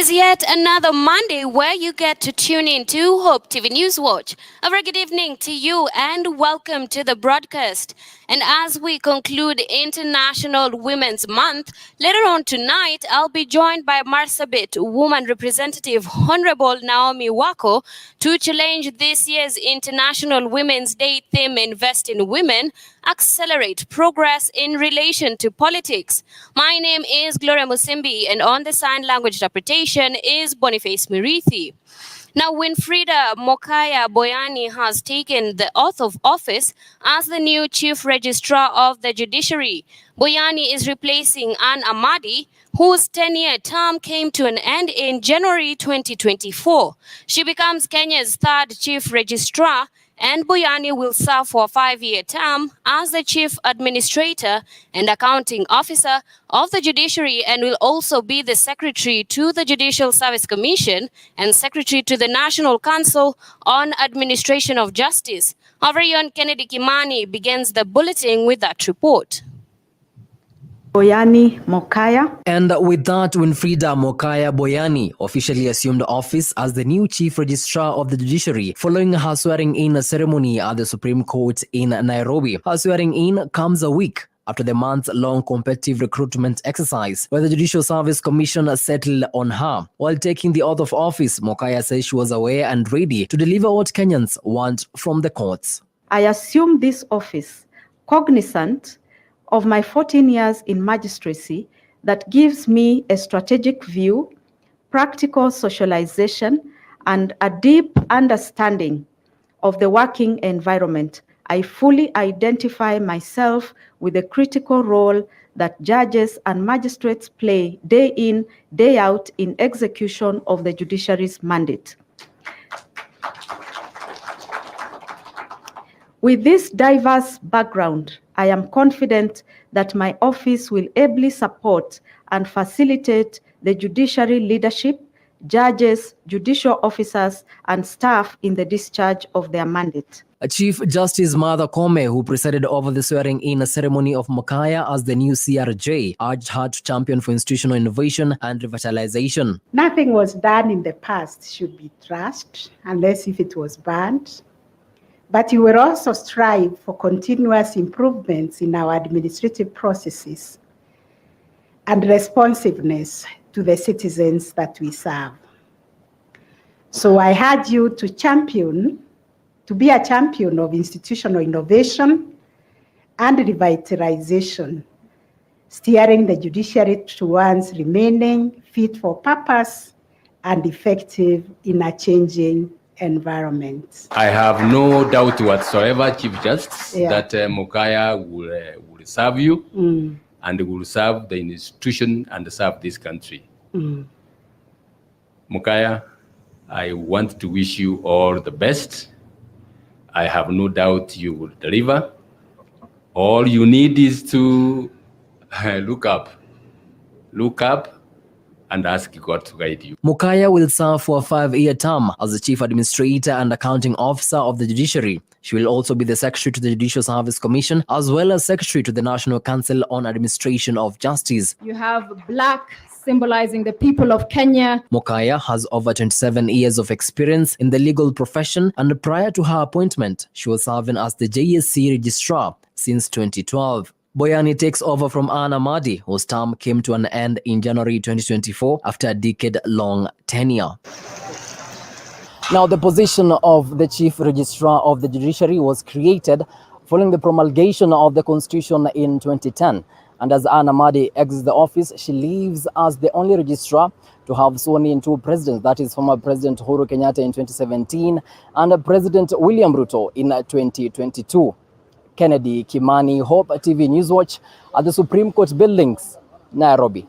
is yet another Monday where you get to tune in to Hope TV Newswatch. A very good evening to you and welcome to the broadcast. And as we conclude International Women's Month, later on tonight, I'll be joined by Marsabit Woman Representative Honorable Naomi Wako to challenge this year's International Women's Day theme, Invest in Women, Accelerate Progress in Relation to Politics. My name is Gloria Musimbi, and on the sign language interpretation is Boniface Mirithi. Now, Winfrida Mokaya Boyani has taken the oath of office as the new Chief Registrar of the Judiciary. Boyani is replacing Anne Amadi, whose 10-year term came to an end in January 2024. She becomes Kenya's third Chief Registrar, and Boyani will serve for a 5-year term as the Chief Administrator and Accounting Officer of the Judiciary, and will also be the Secretary to the Judicial Service Commission and Secretary to the National Council on Administration of Justice. Our very own Kennedy Kimani begins the bulletin with that report. Boyani Mokaya. And with that, Winfrida Mokaya Boyani officially assumed office as the new Chief Registrar of the Judiciary following her swearing-in ceremony at the Supreme Court in Nairobi. Her swearing-in comes a week after the month-long competitive recruitment exercise where the Judicial Service Commission settled on her. While taking the oath of office, Mokaya says she was aware and ready to deliver what Kenyans want from the courts. I assume this office cognizant of my 14 years in magistracy that gives me a strategic view, practical socialization, and a deep understanding of the working environment. I fully identify myself with the critical role that judges and magistrates play day in, day out in execution of the judiciary's mandate. With this diverse background, I am confident that my office will ably support and facilitate the judiciary leadership, judges, judicial officers, and staff in the discharge of their mandate. Chief Justice Martha Koome, who presided over the swearing-in ceremony of Mokaya as the new CRJ, urged her to champion for institutional innovation and revitalization. Nothing was done in the past should be trashed unless if it was banned. But you will also strive for continuous improvements in our administrative processes and responsiveness to the citizens that we serve. So I urge you to be a champion of institutional innovation and revitalization, steering the judiciary towards remaining fit for purpose and effective in a changing environment. I have no doubt whatsoever, Chief Justice, that Mokaya will serve you and will serve the institution and serve this country. Mokaya, I want to wish you all the best. I have no doubt you will deliver. All you need is to look up and ask God to guide you. Mokaya will serve for a 5-year term as the Chief Administrator and Accounting Officer of the Judiciary. She will also be the Secretary to the Judicial Service Commission as well as Secretary to the National Council on Administration of Justice. You have black symbolizing the people of Kenya. Mokaya has over 27 years of experience in the legal profession, and prior to her appointment, she was serving as the JSC Registrar since 2012. Boyani takes over from Anne Amadi, whose term came to an end in January 2024 after a decade-long tenure. Now, the position of the Chief Registrar of the Judiciary was created following the promulgation of the Constitution in 2010. And as Anne Amadi exits the office, she leaves as the only registrar to have sworn in two presidents, that is former President Uhuru Kenyatta in 2017 and President William Ruto in 2022. Kennedy Kimani, Hope TV Newswatch at the Supreme Court buildings, Nairobi.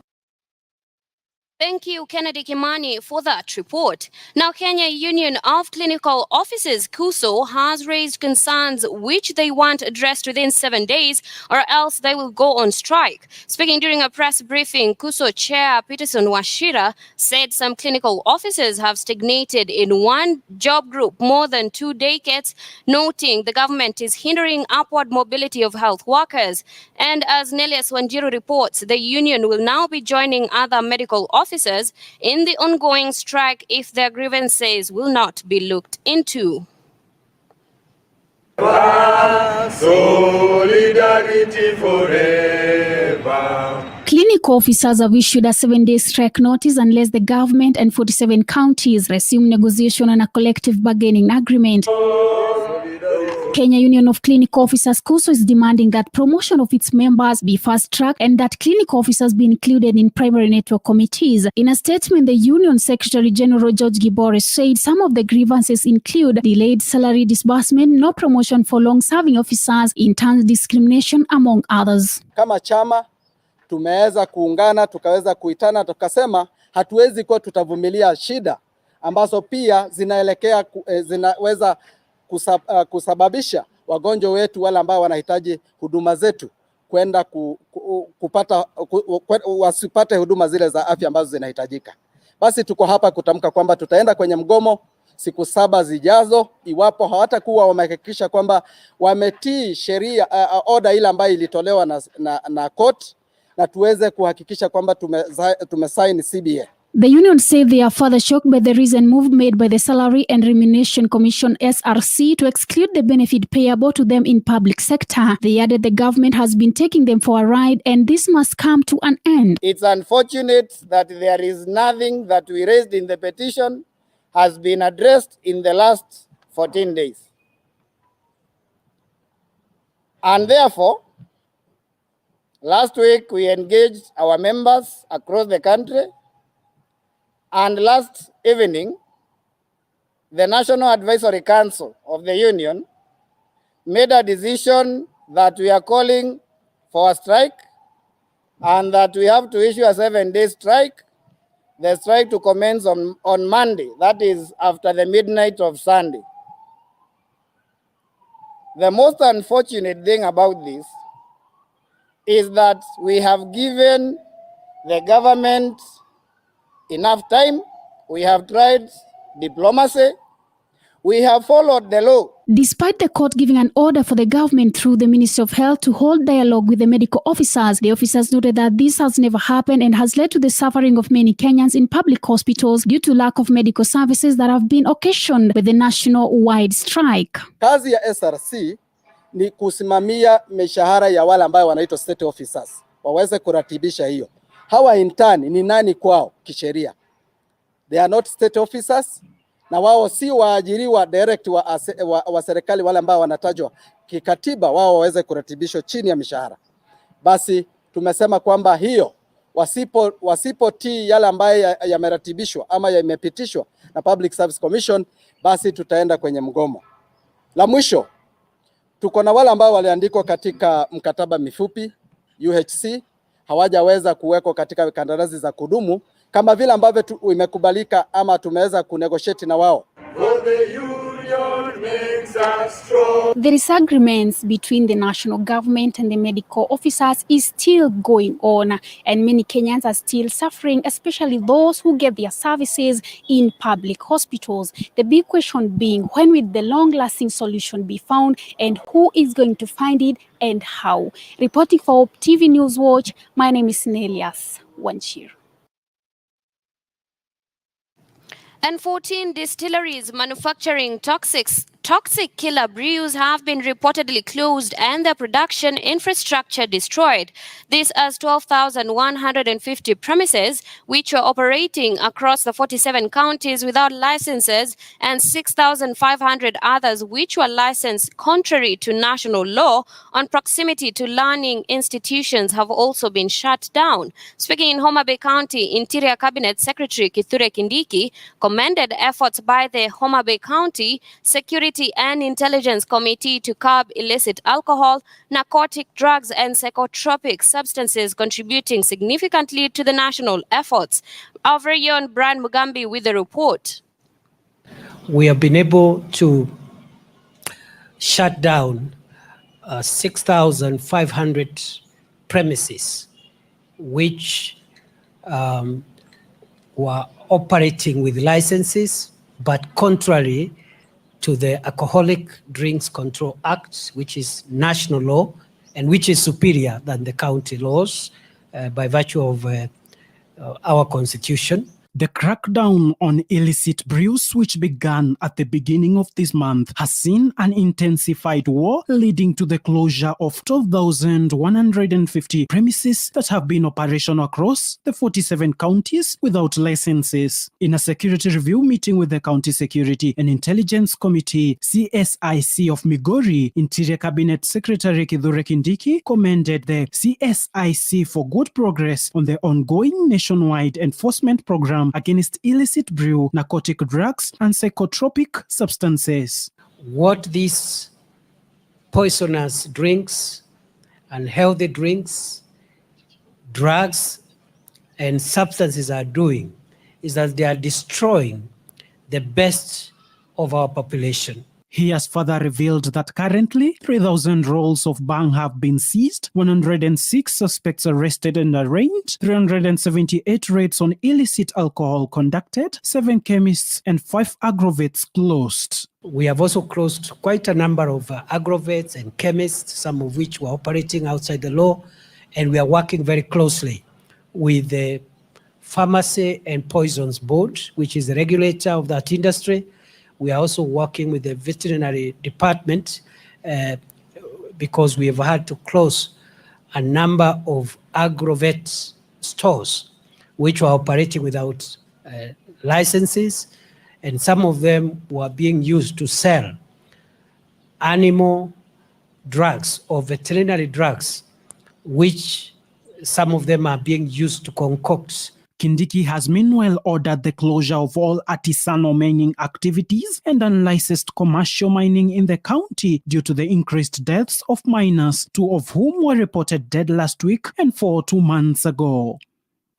Thank you, Kennedy Kimani, for that report. Now, Kenya Union of Clinical Officers, KUSO, has raised concerns which they want addressed within 7 days, or else they will go on strike. Speaking during a press briefing, KUSO Chair Peterson Washira said some clinical officers have stagnated in one job group more than 2 decades, noting the government is hindering upward mobility of health workers. And as Nelias Wanjiru reports, the union will now be joining other medical officers officers in the ongoing strike if their grievances will not be looked into. Solidarity forever. Clinic officers have issued a 7-day strike notice unless the government and 47 counties resume negotiation on a collective bargaining agreement. Kenya Union of Clinic Officers KUSO is demanding that promotion of its members be fast-tracked and that clinic officers be included in primary network committees. In a statement, the Union Secretary General George Gibore said some of the grievances include delayed salary disbursement, no promotion for long-serving officers, intern discrimination, among others. Kama chama tumeweza kuungana, tukaweza kuitana, tukasema hatuwezi kuwa tutavumilia shida ambazo pia zinaweza kusababisha wagonjwa wetu wale ambao wanahitaji huduma zetu kwenda wasipate huduma zile za afya ambazo zinahitajika. Basi tuko hapa kutamka kwamba tutaenda kwenye mgomo siku 7 zijazo iwapo hawatakuwa wamehakikisha kwamba wametii sheria order ile ambayo ilitolewa na court, na tuweze kuhakikisha kwamba tumesign CBA. The union said they are further shocked by the recent move made by the Salary and Remuneration Commission SRC to exclude the benefit payable to them in public sector. They added the government has been taking them for a ride and this must come to an end. It's unfortunate that there is nothing that we raised in the petition has been addressed in the last 14 days. And therefore, last week we engaged our members across the country. And last evening, the National Advisory Council of the Union made a decision that we are calling for a strike and that we have to issue a 7-day strike, the strike to commence on Monday, that is after the midnight of Sunday. The most unfortunate thing about this is that we have given the government enough time. We have tried diplomacy. We have followed the law. Despite the court giving an order for the government through the Ministry of Health to hold dialogue with the medical officers, the officers noted that this has never happened and has led to the suffering of many Kenyans in public hospitals due to lack of medical services that have been occasioned by the national-wide strike. Kazi ya SRC ni kusimamia mishahara ya wale ambao wanaitwa state officers. Waweze kuratibisha hiyo. Hawa intern ni nani kwao kisheria? They are not state officers na wao si waajiriwa direct wa serikali wale ambao wanatajwa kikatiba, wao waweze kuratibishwa chini ya mishahara. Basi tumesema kwamba hiyo wasipotii yale ambayo yameratibishwa ama yamepitishwa na Public Service Commission, basi tutaenda kwenye mgomo. La mwisho, tuko na wale ambao waliandikwa katika mkataba mifupi UHC, hawajaweza kuwekwa katika kandarasi za kudumu kama vile ambavyo imekubalika ama tumeweza kunegotiate na wao. The disagreements between the national government and the medical officers is still going on, and many Kenyans are still suffering, especially those who get their services in public hospitals. The big question being, when will the long-lasting solution be found, and who is going to find it and how? Reporting for TV Newswatch, my name is Nelias Wanchir. And 14 distilleries manufacturing toxic killer brews have been reportedly closed and their production infrastructure destroyed. This as 12,150 premises which were operating across the 47 counties without licenses and 6,500 others which were licensed contrary to national law on proximity to learning institutions have also been shut down. Speaking in Homa Bay County, Interior Cabinet Secretary Kithure Kindiki commended efforts by the Homa Bay County Security and Intelligence Committee to curb illicit alcohol, narcotic drugs and psychotropic substances contributing significantly to the national efforts. Our very own Brian Mugambi with the report. We have been able to shut down 6,500 premises which were operating with licenses, but contrary to the Alcoholic Drinks Control Act, which is national law and which is superior than the county laws by virtue of our constitution. The crackdown on illicit brews, which began at the beginning of this month, has seen an intensified war leading to the closure of 12,150 premises that have been operational across the 47 counties without licenses. In a security review meeting with the County Security and Intelligence Committee, CSIC of Migori, Interior Cabinet Secretary Kithure Kindiki commended the CSIC for good progress on the ongoing nationwide enforcement program against illicit brew, narcotic drugs, and psychotropic substances. What these poisonous drinks, unhealthy drinks, drugs, and substances are doing is that they are destroying the best of our population. He has further revealed that currently 3,000 rolls of bang have been seized, 106 suspects arrested and arraigned, 378 raids on illicit alcohol conducted, 7 chemists and 5 agrovets closed. We have also closed quite a number of agrovets and chemists, some of which were operating outside the law, and we are working very closely with the Pharmacy and Poisons Board, which is the regulator of that industry. We are also working with the veterinary department because we have had to close a number of agrovet stores which were operating without licenses, and some of them were being used to sell animal drugs or veterinary drugs, which some of them are being used to concoct. Kindiki has meanwhile ordered the closure of all artisanal mining activities and unlicensed commercial mining in the county due to the increased deaths of miners, 2 of whom were reported dead last week and 4 2 months ago.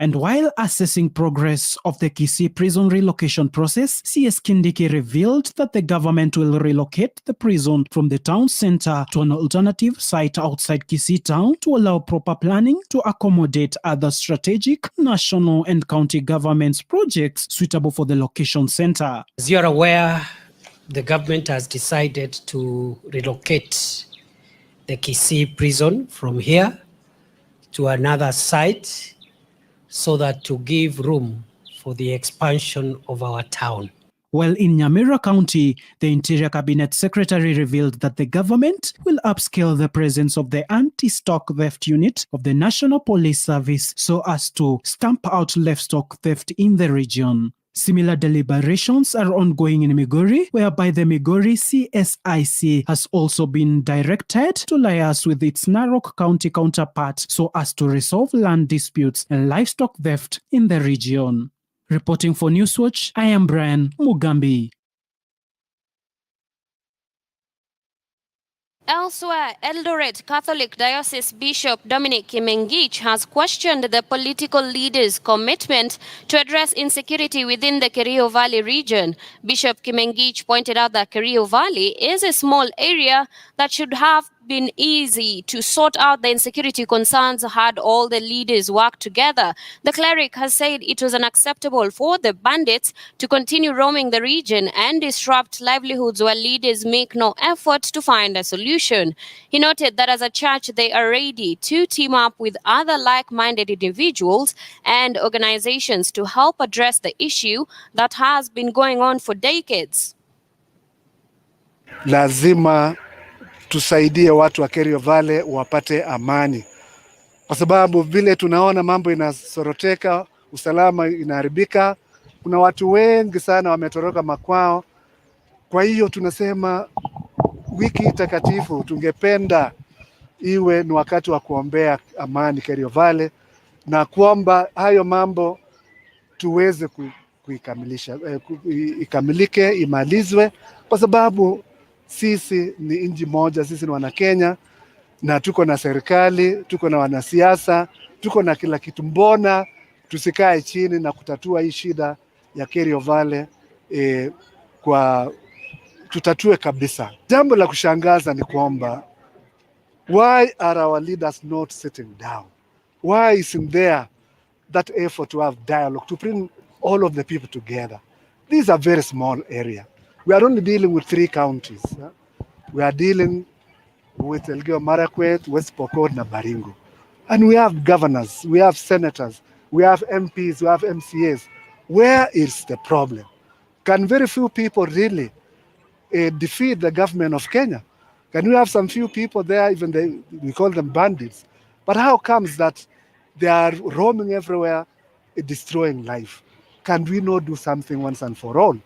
And while assessing progress of the Kisii prison relocation process, CS Kindiki revealed that the government will relocate the prison from the town center to an alternative site outside Kisii town to allow proper planning to accommodate other strategic national and county governments projects suitable for the location center. As you are aware, the government has decided to relocate the Kisii prison from here to another site, so that to give room for the expansion of our town. While in Nyamira County, the Interior Cabinet Secretary revealed that the government will upscale the presence of the anti-stock theft unit of the National Police Service so as to stamp out livestock theft in the region. Similar deliberations are ongoing in Migori, whereby the Migori CSIC has also been directed to liaise with its Narok County counterpart so as to resolve land disputes and livestock theft in the region. Reporting for Newswatch, I am Brian Mugambi. Elsewhere, Eldoret Catholic Diocese Bishop Dominic Kimengich has questioned the political leaders' commitment to address insecurity within the Kerio Valley region. Bishop Kimengich pointed out that Kerio Valley is a small area that should have been easy to sort out the insecurity concerns had all the leaders worked together. The cleric has said it was unacceptable for the bandits to continue roaming the region and disrupt livelihoods while leaders make no effort to find a solution. He noted that as a church, they are ready to team up with other like-minded individuals and organizations to help address the issue that has been going on for decades. Lazima tusaidie watu wa Kerio Valley wapate amani, kwa sababu vile tunaona mambo inasoroteka, usalama inaharibika, kuna watu wengi sana wametoroka makwao. Kwa hiyo tunasema wiki takatifu tungependa iwe ni wakati wa kuombea amani Kerio Valley, na kuomba hayo mambo tuweze kuikamilisha, ikamilike, imalizwe, kwa sababu sisi ni nchi moja, sisi ni wana Kenya, na tuko na serikali, tuko na wanasiasa, tuko na kila kitu. Mbona tusikae chini na kutatua hii shida ya Kerio Valley kwa tutatue kabisa. Jambo la kushangaza ni kwamba why are our leaders not sitting down? Why isn't there that effort to have dialogue, to bring all of the people together? These are very small area. We are only dealing with 3 counties. We are dealing with Elgeyo Marakwet, West Pokot, and Baringo. And we have governors, we have senators, we have MPs, we have MCAs. Where is the problem? Can very few people really defeat the government of Kenya? Can we have some few people there, even we call them bandits? But how comes that they are roaming everywhere, destroying life? Can we not do something once and for all?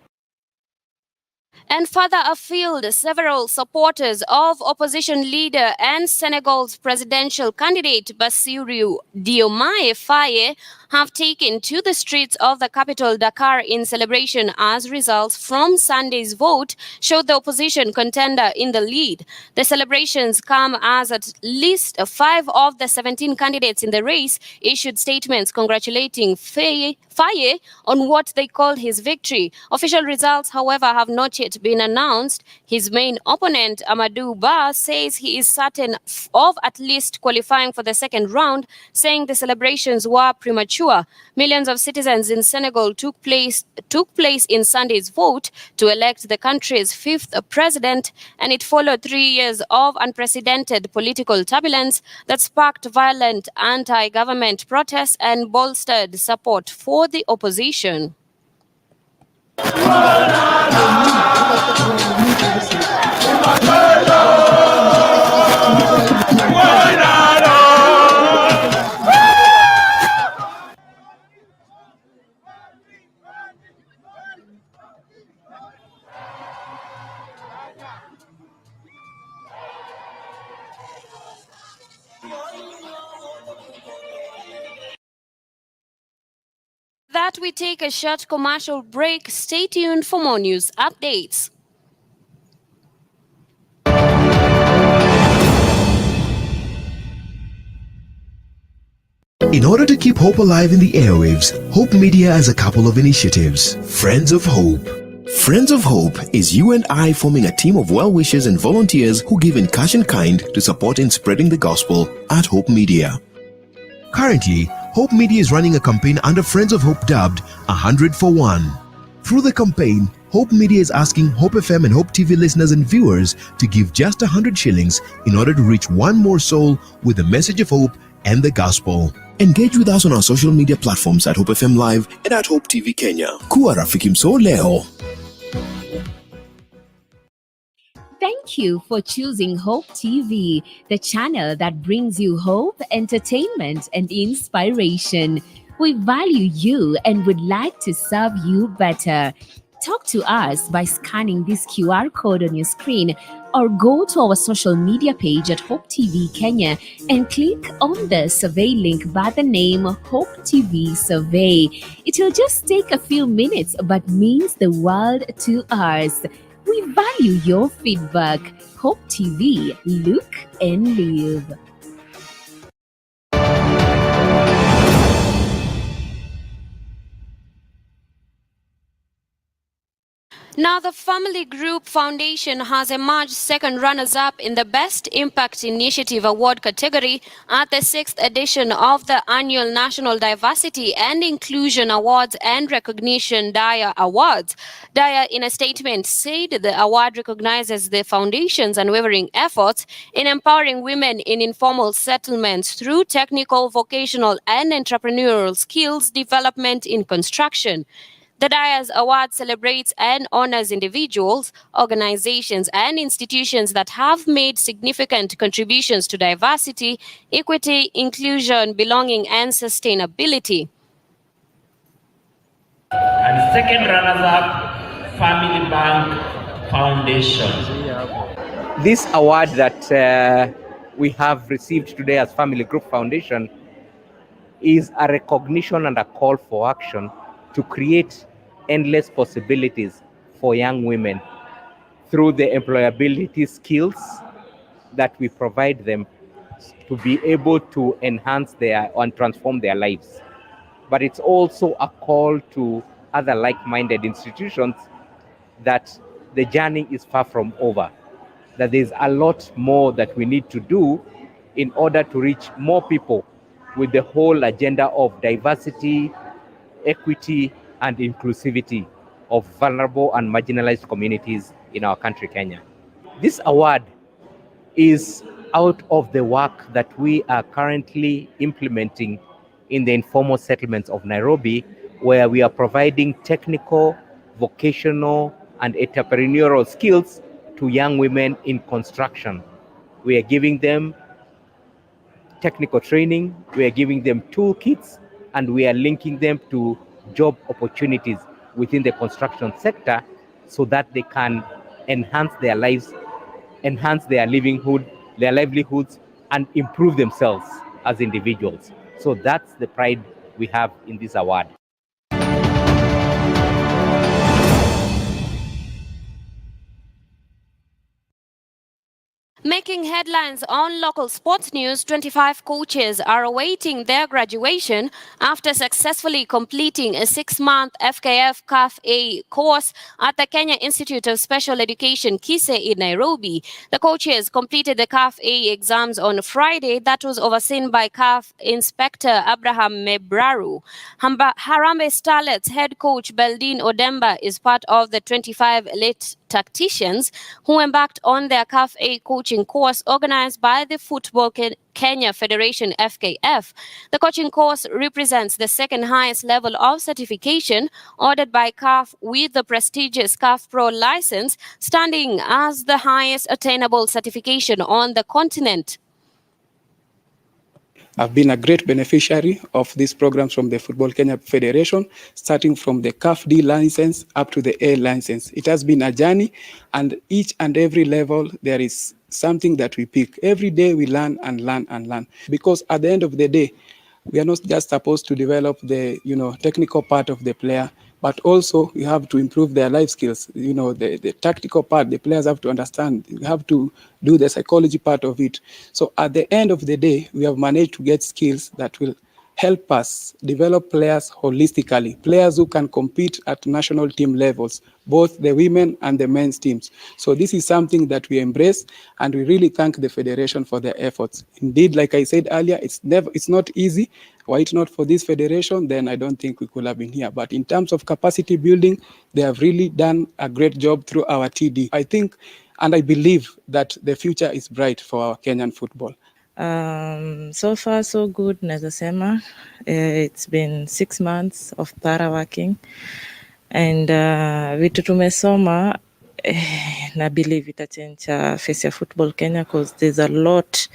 And further afield, several supporters of opposition leader and Senegal's presidential candidate Bassirou Diomaye Faye have taken to the streets of the capital Dakar in celebration as results from Sunday's vote showed the opposition contender in the lead. The celebrations come as at least 5 of the 17 candidates in the race issued statements congratulating Faye on what they called his victory. Official results, however, have not yet been announced. His main opponent, Amadou Ba, says he is certain of at least qualifying for the second round, saying the celebrations were premature. Millions of citizens in Senegal took place in Sunday's vote to elect the country's 5th president, and it followed 3 years of unprecedented political turbulence that sparked violent anti-government protests and bolstered support for the opposition. That we take a short commercial break. Stay tuned for more news updates. In order to keep hope alive in the airwaves, Hope Media has a couple of initiatives. Friends of Hope. Friends of Hope is you and I forming a team of well-wishers and volunteers who give in cash and kind to support in spreading the gospel at Hope Media. Currently, Hope Media is running a campaign under Friends of Hope dubbed 100 for 1. Through the campaign, Hope Media is asking Hope FM and Hope TV listeners and viewers to give just 100 shillings in order to reach one more soul with the message of hope and the gospel. Engage with us on our social media platforms at Hope FM Live and at Hope TV Kenya. Kuwa rafiki mso leo. Thank you for choosing Hope TV, the channel that brings you hope, entertainment, and inspiration. We value you and would like to serve you better. Talk to us by scanning this QR code on your screen or go to our social media page at Hope TV Kenya and click on the survey link by the name Hope TV Survey. It will just take a few minutes but means the world to us. We value your feedback. Hope TV, look and live. Now, the Family Group Foundation has emerged second runners-up in the Best Impact Initiative Award category at the 6th edition of the annual National Diversity and Inclusion Awards and Recognition DIA Awards. DIA, in a statement, said the award recognizes the foundation's unwavering efforts in empowering women in informal settlements through technical, vocational, and entrepreneurial skills development in construction. The DIA's award celebrates and honors individuals, organizations, and institutions that have made significant contributions to diversity, equity, inclusion, belonging, and sustainability. And second runners-up, Family Bank Foundation. This award that we have received today as Family Group Foundation is a recognition and a call for action to create endless possibilities for young women through the employability skills that we provide them to be able to enhance and transform their lives. But it's also a call to other like-minded institutions that the journey is far from over, that there's a lot more that we need to do in order to reach more people with the whole agenda of diversity, equity, and inclusivity of vulnerable and marginalized communities in our country, Kenya. This award is out of the work that we are currently implementing in the informal settlements of Nairobi, where we are providing technical, vocational, and entrepreneurial skills to young women in construction. We are giving them technical training, we are giving them toolkits, and we are linking them to job opportunities within the construction sector so that they can enhance their lives, enhance their livelihoods, and improve themselves as individuals. So that's the pride we have in this award. Making headlines on local sports news, 25 coaches are awaiting their graduation after successfully completing a 6-month FKF CAF A course at the Kenya Institute of Special Education, KISE, in Nairobi. The coaches completed the CAF A exams on Friday. That was overseen by CAF Inspector Abraham Mebraru. Harambee Starlets head coach Beldin Odemba is part of the 25 elite tacticians who embarked on their CAF A coaching course organized by the Football Kenya Federation FKF. The coaching course represents the second highest level of certification ordered by CAF, with the prestigious CAF Pro license standing as the highest attainable certification on the continent. I've been a great beneficiary of these programs from the Football Kenya Federation, starting from the CAF D license up to the A license. It has been a journey, and each and every level there is something that we pick. Every day we learn and learn and learn, because at the end of the day, we are not just supposed to develop the technical part of the player, but also we have to improve their life skills. The tactical part, the players have to understand. We have to do the psychology part of it. So at the end of the day, we have managed to get skills that will help us develop players holistically, players who can compete at national team levels, both the women and the men's teams. So this is something that we embrace, and we really thank the Federation for their efforts. Indeed, like I said earlier, it's not easy. Were it not for this federation, then I don't think we could have been here. But in terms of capacity building, they have really done a great job through our TD. I think, and I believe that the future is bright for our Kenyan football. So far so good, naweza sema. It's been 6 months of thorough working, and vitu tumesoma na believe ita change face ya football Kenya, because there's a lot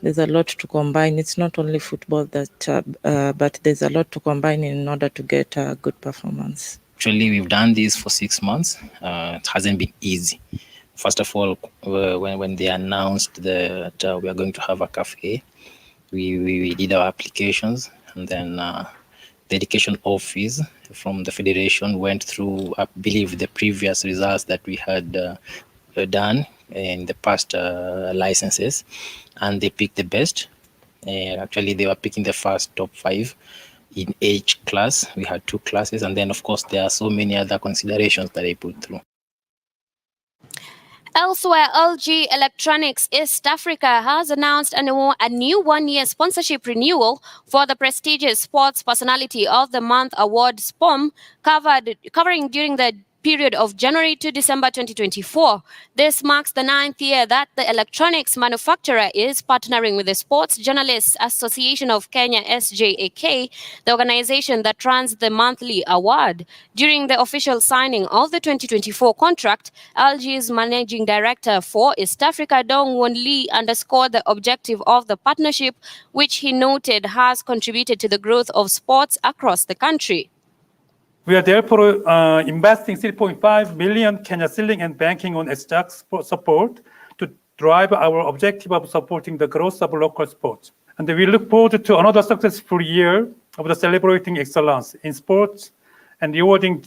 to combine. It's not only football but there's a lot to combine in order to get a good performance. Actually, we've done this for 6 months. It hasn't been easy. First of all, when they announced that we are going to have a cafe, we did our applications, and then the education office from the federation went through, I believe, the previous results that we had done in the past licenses, and they picked the best. Actually, they were picking the first top 5 in each class. We had 2 classes, and then, of course, there are so many other considerations that they put through. Elsewhere, LG Electronics East Africa has announced a new 1-year sponsorship renewal for the prestigious Sports Personality of the Month Award SPOM, covering during the period of January to December 2024. This marks the 9th year that the electronics manufacturer is partnering with the Sports Journalists Association of Kenya, SJAK, the organization that runs the monthly award. During the official signing of the 2024 contract, LG's managing director for East Africa, Dong Won Lee, underscored the objective of the partnership, which he noted has contributed to the growth of sports across the country. We are therefore investing 3.5 million Kenya shilling and banking on SJAK support to drive our objective of supporting the growth of local sports. And we look forward to another successful year of the celebrating excellence in sports and rewarding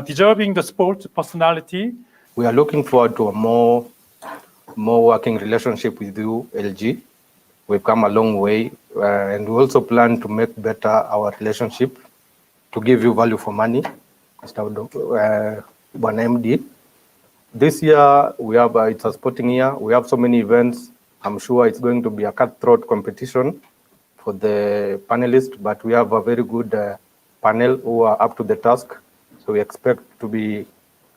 deserving the sports personality. We are looking forward to a more working relationship with you, LG. We've come a long way, and we also plan to make better our relationship, to give you value for money, Mr. MD. This year, it's a sporting year. We have so many events. I'm sure it's going to be a cutthroat competition for the panelists, but we have a very good panel who are up to the task. So we expect the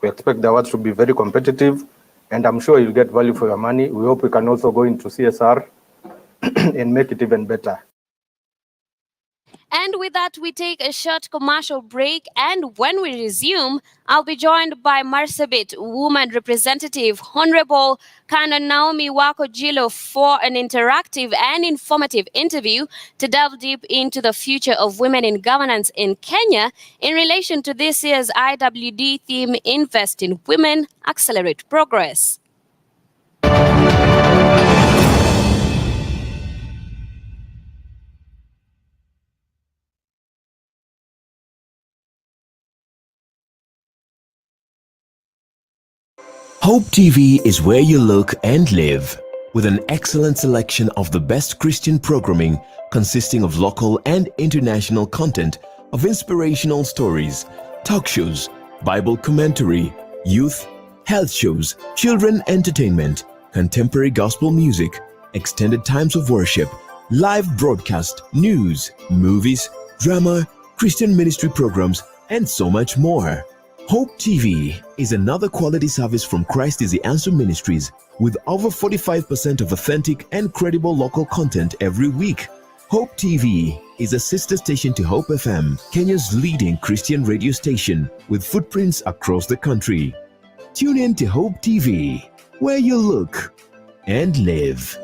awards to be very competitive, and I'm sure you'll get value for your money. We hope we can also go into CSR and make it even better. And with that, we take a short commercial break. And when we resume, I'll be joined by Marsabit Woman Representative Honorable Canon Naomi Wako-Jilo for an interactive and informative interview to delve deep into the future of women in governance in Kenya in relation to this year's IWD theme, Invest in Women, Accelerate Progress. Hope TV is where you look and live, with an excellent selection of the best Christian programming consisting of local and international content of inspirational stories, talk shows, Bible commentary, youth, health shows, children entertainment, contemporary gospel music, extended times of worship, live broadcast, news, movies, drama, Christian ministry programs, and so much more. Hope TV is another quality service from Christ is the Answer Ministries with over 45% of authentic and credible local content every week. Hope TV is a sister station to Hope FM, Kenya's leading Christian radio station with footprints across the country. Tune in to Hope TV, where you look and live.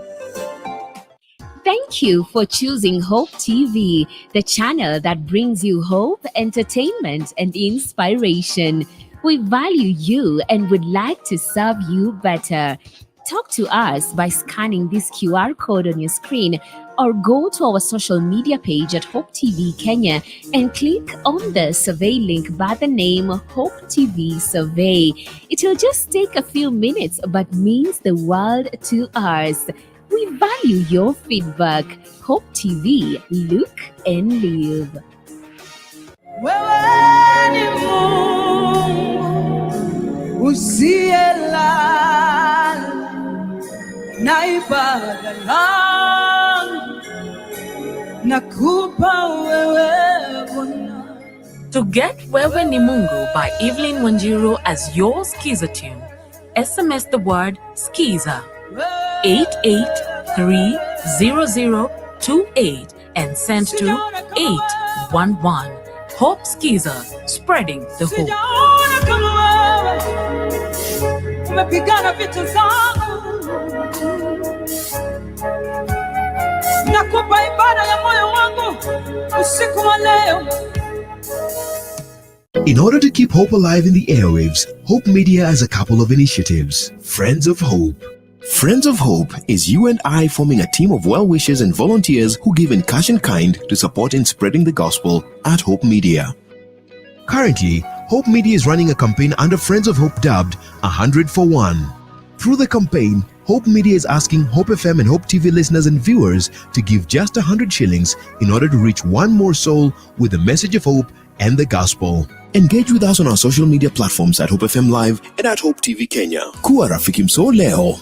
Thank you for choosing Hope TV, the channel that brings you hope, entertainment, and inspiration. We value you and would like to serve you better. Talk to us by scanning this QR code on your screen or go to our social media page at Hope TV Kenya and click on the survey link by the name Hope TV Survey. It will just take a few minutes but means the world to us. We value your feedback. Hope TV, look and live. To get Wewe ni Mungu by Evelyn Wanjiru as your Skiza tune, SMS the word Skiza 88300028 and send to 811. Hope Skiza, spreading the hope. In order to keep hope alive in the airwaves, Hope Media has a couple of initiatives. Friends of Hope. Friends of Hope is you and I forming a team of well-wishers and volunteers who give in cash and kind to support in spreading the gospel at Hope Media. Currently, Hope Media is running a campaign under Friends of Hope dubbed 100 for 1. Through the campaign, Hope Media is asking Hope FM and Hope TV listeners and viewers to give just 100 shillings in order to reach one more soul with the message of hope and the gospel. Engage with us on our social media platforms at Hope FM Live and at Hope TV Kenya. Kuwa rafiki mso leo.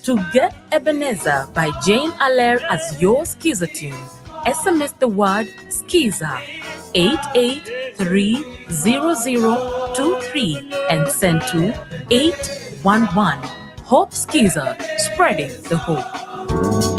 To get Ebenezer by Jane Allaire as your Skiza tune, SMS the word Skiza 88300023 and send to 811. Hope Skiza, spreading the hope.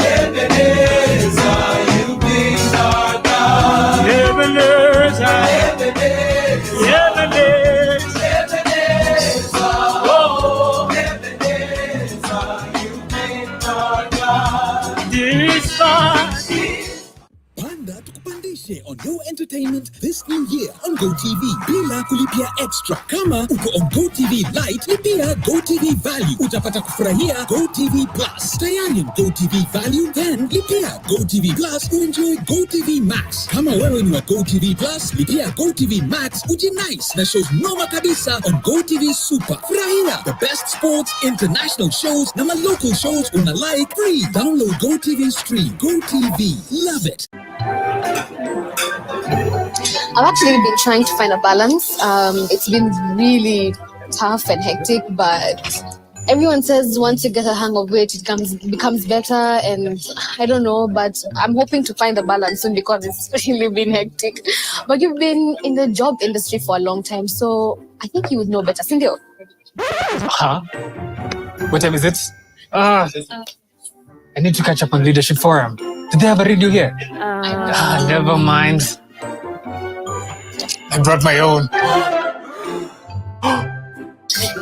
Ebenezer, you be our God. Ebenezer, Ebenezer, Ebenezer, Ebenezer, oh, Ebenezer, you be our God. This far. Panda tukupandishe on Go Entertainment this new year on GoTV bila kulipia extra. Kama uko on GoTV Lite, lipia GoTV Value. Utapata kufurahia GoTV Plus. Tayari on GoTV Value, then lipia GoTV Plus uenjoy GoTV Max. Kama wewe ni wa GoTV Plus, lipia GoTV Max ujinice na shows noma kabisa on GoTV Super. Furahia the best sports, international shows na local shows una like free. Download GoTV Stream. GoTV. Love it. I've actually been trying to find a balance. It's been really tough and hectic, but everyone says once you get a hang of it, it becomes better, and I don't know, but I'm hoping to find the balance soon because it's really been hectic. But you've been in the job industry for a long time, so I think you would know better. Cindy. Huh? What time is it? I need to catch up on Leadership Forum. Do they have a radio here? Never mind. I brought my own.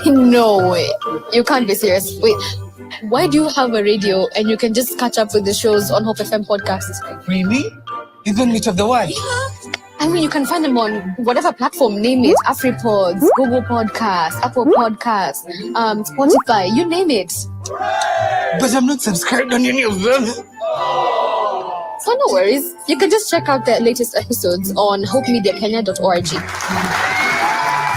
No way. You can't be serious. Wait, why do you have a radio and you can just catch up with the shows on Hope FM podcasts? Really? Even Meet of the Word? I mean, you can find them on whatever platform, name it. AfriPods, Google Podcasts, Apple Podcasts, Spotify, you name it. But I'm not subscribed on any of them. So no worries. You can just check out the latest episodes on hopemediakenya.org.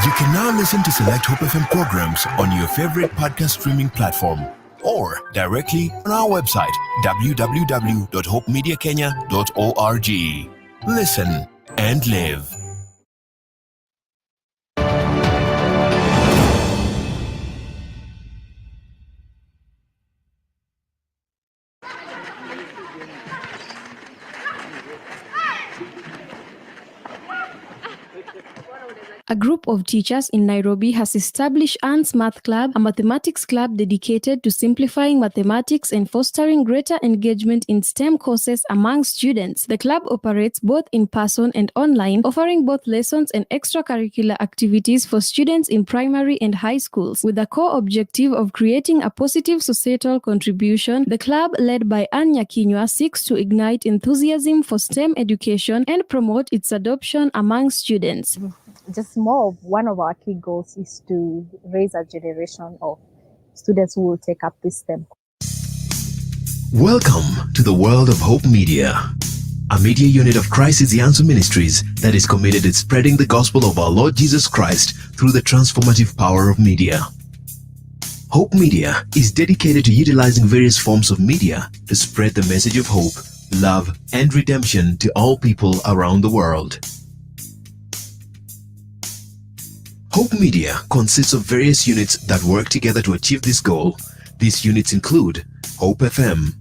You can now listen to select Hope FM programs on your favorite podcast streaming platform or directly on our website, www.hopemediakenya.org. Listen and live. A group of teachers in Nairobi has established Anne's Math Club, a mathematics club dedicated to simplifying mathematics and fostering greater engagement in STEM courses among students. The club operates both in person and online, offering both lessons and extracurricular activities for students in primary and high schools. With the core objective of creating a positive societal contribution, the club, led by Anne Nyakinywa, seeks to ignite enthusiasm for STEM education and promote its adoption among students. Just more of one of our key goals is to raise a generation of students who will take up this STEM. Welcome to the world of Hope Media, a media unit of Christ is the Answer Ministries that is committed to spreading the gospel of our Lord Jesus Christ through the transformative power of media. Hope Media is dedicated to utilizing various forms of media to spread the message of hope, love, and redemption to all people around the world. Hope Media consists of various units that work together to achieve this goal. These units include Hope FM.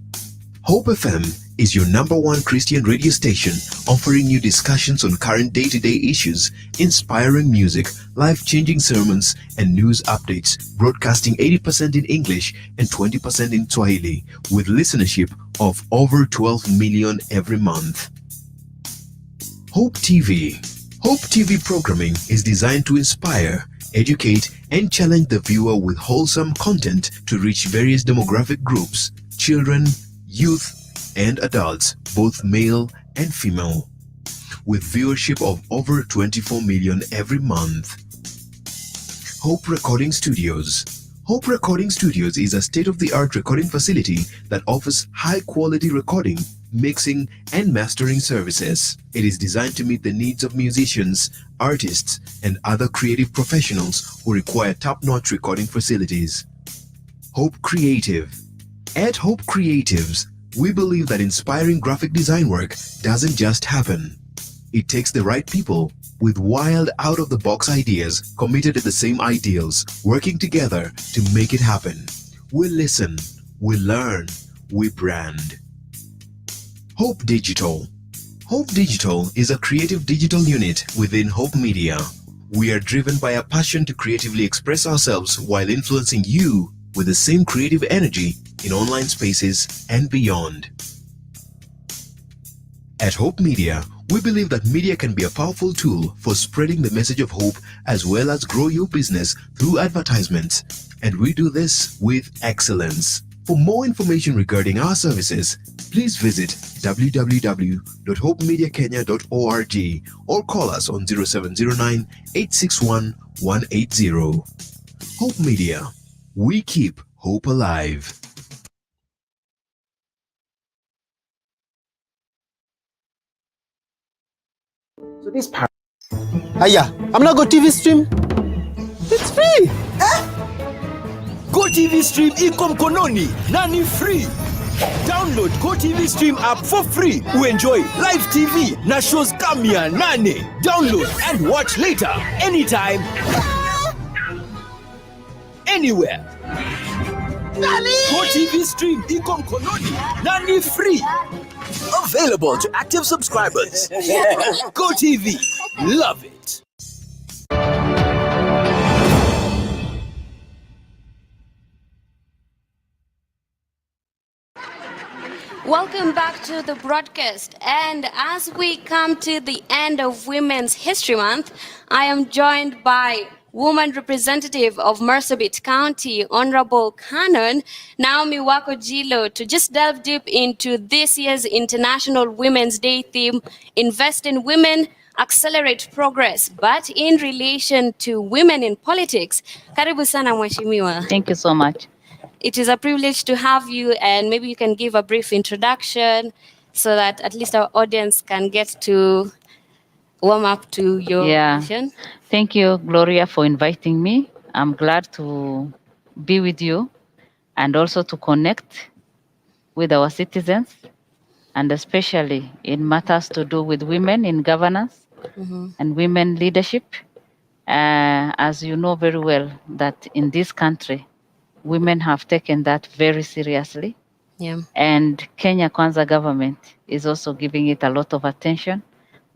Hope FM is your #1 Christian radio station, offering you discussions on current day-to-day issues, inspiring music, life-changing sermons, and news updates, broadcasting 80% in English and 20% in Swahili, with listenership of over 12 million every month. Hope TV. Hope TV programming is designed to inspire, educate, and challenge the viewer with wholesome content to reach various demographic groups, children, youth, and adults, both male and female, with viewership of over 24 million every month. Hope Recording Studios. Hope Recording Studios is a state-of-the-art recording facility that offers high-quality recording, mixing, and mastering services. It is designed to meet the needs of musicians, artists, and other creative professionals who require top-notch recording facilities. Hope Creative. At Hope Creatives, we believe that inspiring graphic design work doesn't just happen. It takes the right people with wild, out-of-the-box ideas committed to the same ideals, working together to make it happen. We listen, we learn, we brand. Hope Digital. Hope Digital is a creative digital unit within Hope Media. We are driven by a passion to creatively express ourselves while influencing you with the same creative energy in online spaces and beyond. At Hope Media, we believe that media can be a powerful tool for spreading the message of hope as well as grow your business through advertisements, and we do this with excellence. For more information regarding our services, please visit www.hopemediakenya.org or call us on 0709 861 180. Hope Media, we keep hope alive. So this part. Aya, I'm not go TV stream. It's free. Go TV Stream iko mkononi na ni free. Download Go TV Stream app for free. Enjoy live TV na shows kamia nane. Download and watch later anytime, anywhere. GoTV Stream iko mkononi na ni free. Available to active subscribers. GoTV, love it. Welcome back to the broadcast. And as we come to the end of Women's History Month, I am joined by woman representative of Marsabit County, Honorable Canon Naomi Wako Jilo, to just delve deep into this year's International Women's Day theme, Invest in Women, Accelerate Progress, but in relation to women in politics. Karibu sana Mheshimiwa. Thank you so much. It is a privilege to have you, and maybe you can give a brief introduction so that at least our audience can get to warm up to your vision. Thank you, Gloria, for inviting me. I'm glad to be with you and also to connect with our citizens, and especially in matters to do with women in governance and women leadership. As you know very well, that in this country, women have taken that very seriously. Yeah. And Kenya Kwanza government is also giving it a lot of attention.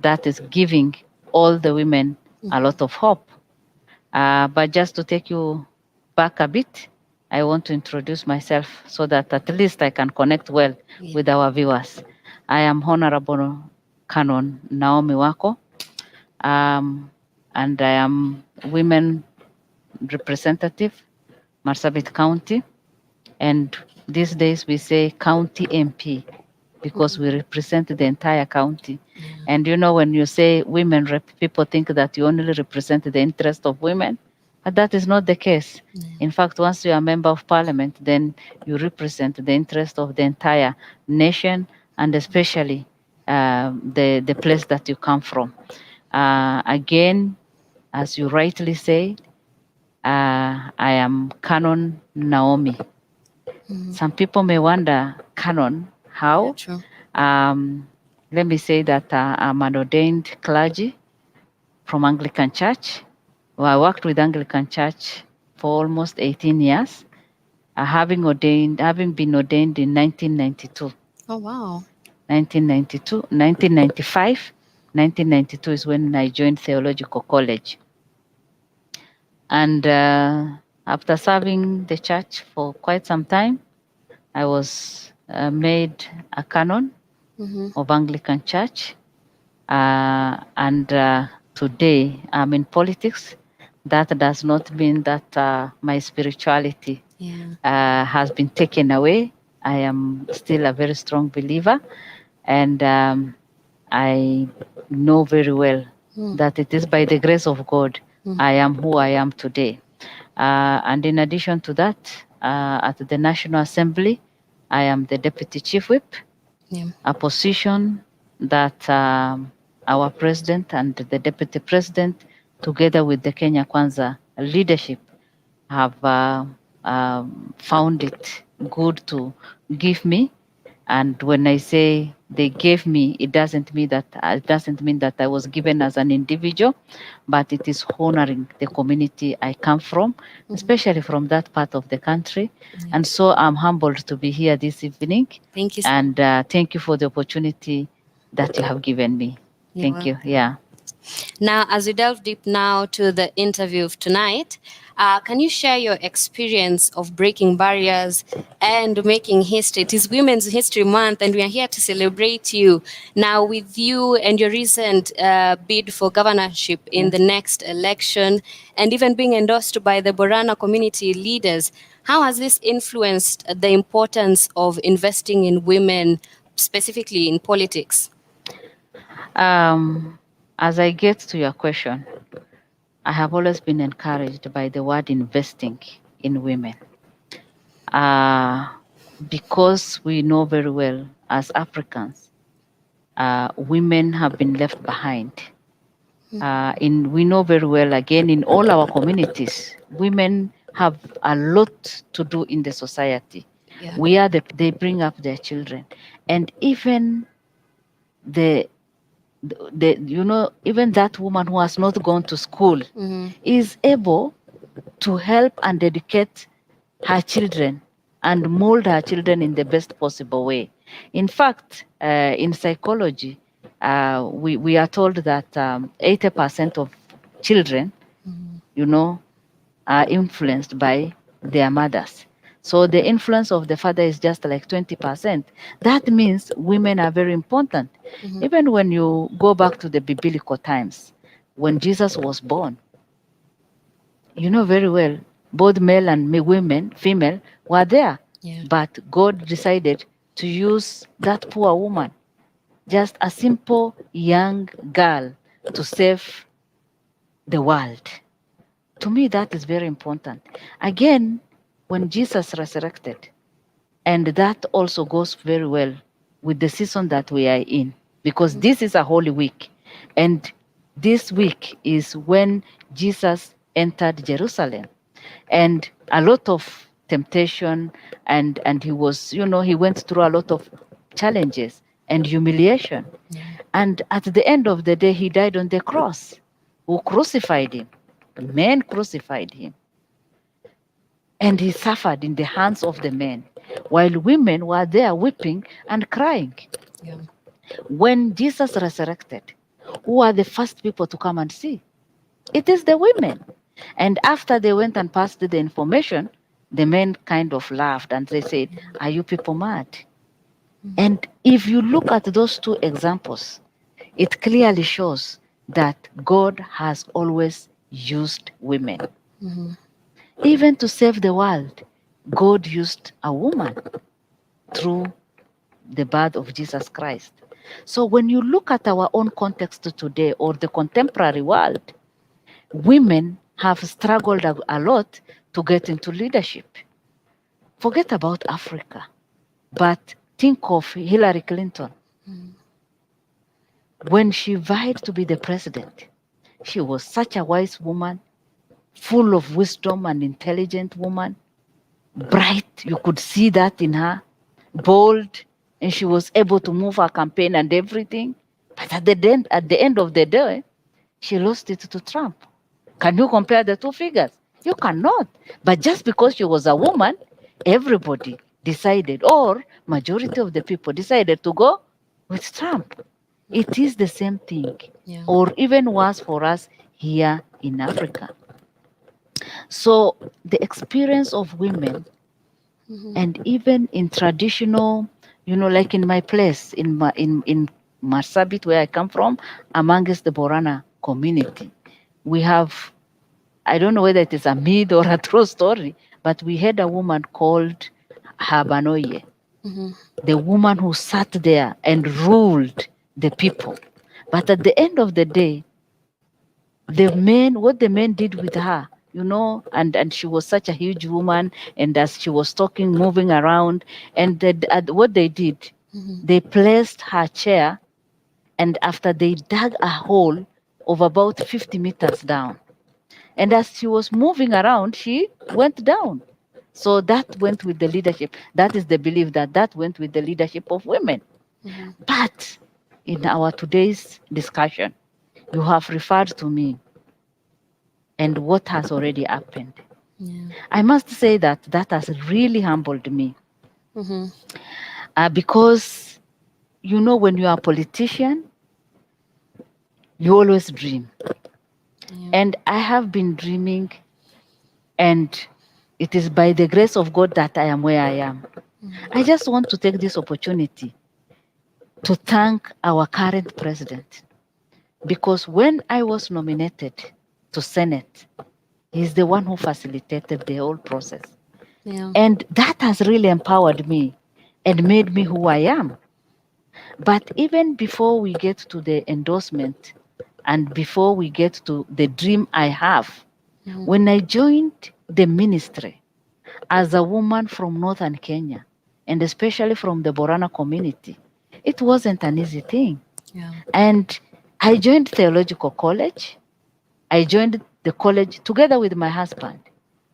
That is giving all the women a lot of hope. But just to take you back a bit, I want to introduce myself so that at least I can connect well with our viewers. I am Honorable Canon Naomi Wako, and I am women representative, Marsabit County. And these days we say county MP because we represent the entire county. And you know, when you say women rep, people think that you only represent the interest of women, but that is not the case. In fact, once you are a member of parliament, then you represent the interest of the entire nation and especially the place that you come from. Again, as you rightly say, I am Canon Naomi. Some people may wonder, Canon, how? Let me say that I'm an ordained clergy from Anglican Church. Well, I worked with Anglican Church for almost 18 years, having been ordained in 1992. Oh, wow. 1995. 1992 is when I joined Theological College. And after serving the church for quite some time, I was made a canon of Anglican Church. And today I'm in politics. That does not mean that my spirituality has been taken away. I am still a very strong believer. And I know very well that it is by the grace of God I am who I am today. And in addition to that, at the National Assembly, I am the Deputy Chief Whip, a position that our President and the Deputy President, together with the Kenya Kwanza leadership, have found it good to give me. And when I say they gave me, it doesn't mean that I was given as an individual, but it is honoring the community I come from, especially from that part of the country. And so I'm humbled to be here this evening. Thank you. And thank you for the opportunity that you have given me. Thank you. Yeah. Now, as we delve deep now to the interview of tonight, can you share your experience of breaking barriers and making history? It is Women's History Month, and we are here to celebrate you. Now, with you and your recent bid for governorship in the next election, and even being endorsed by the Borana community leaders, how has this influenced the importance of investing in women, specifically in politics? As I get to your question, I have always been encouraged by the word investing in women. Because we know very well as Africans, women have been left behind. We know very well, again, in all our communities, women have a lot to do in the society. They bring up their children. And even even that woman who has not gone to school is able to help and educate her children and mold her children in the best possible way. In fact, in psychology, we are told that 80% of children, you know, are influenced by their mothers. So the influence of the father is just like 20%. That means women are very important. Even when you go back to the biblical times, when Jesus was born, you know very well, both male and women, female, were there. Yeah. But God decided to use that poor woman, just a simple young girl, to save the world. To me, that is very important. Again, when Jesus resurrected, and that also goes very well with the season that we are in, because this is a holy week. And this week is when Jesus entered Jerusalem. And a lot of temptation, and he was, you know, he went through a lot of challenges and humiliation. And at the end of the day, he died on the cross. Who crucified him? Men crucified him. And he suffered in the hands of the men, while women were there weeping and crying. Yeah. When Jesus resurrected, who are the first people to come and see? It is the women. And after they went and passed the information, the men kind of laughed and they said, "Are you people mad?" And if you look at those two examples, it clearly shows that God has always used women. Even to save the world, God used a woman through the birth of Jesus Christ. So when you look at our own context today, or the contemporary world, women have struggled a lot to get into leadership. Forget about Africa, but think of Hillary Clinton. When she vied to be the president, she was such a wise woman, full of wisdom and intelligent woman, bright, you could see that in her, bold, and she was able to move her campaign and everything. But at the end of the day, she lost it to Trump. Can you compare the two figures? You cannot. But just because she was a woman, everybody decided, or majority of the people decided to go with Trump. It is the same thing, Yeah. or even worse for us here in Africa. So the experience of women, and even in traditional, you know, like in my place, in Marsabit, where I come from, amongst the Borana community, we have, I don't know whether it is a myth or a true story, but we had a woman called Habanoye, the woman who sat there and ruled the people. But at the end of the day, what the men did with her, you know, and she was such a huge woman, and as she was talking, moving around, and what they did, they placed her chair, and after they dug a hole of about 50 meters down, and as she was moving around, she went down. So that went with the leadership. That is the belief that went with the leadership of women. But in our today's discussion, you have referred to me and what has already happened. I must say that has really humbled me. Because, you know, when you are a politician, you always dream. And I have been dreaming, and it is by the grace of God that I am where I am. I just want to take this opportunity to thank our current president, because when I was nominated to Senate, he's the one who facilitated the whole process. Yeah. And that has really empowered me and made me who I am. But even before we get to the endorsement and before we get to the dream I have, when I joined the ministry as a woman from northern Kenya, and especially from the Borana community, it wasn't an easy thing. Yeah. And I joined theological college. I joined the college together with my husband.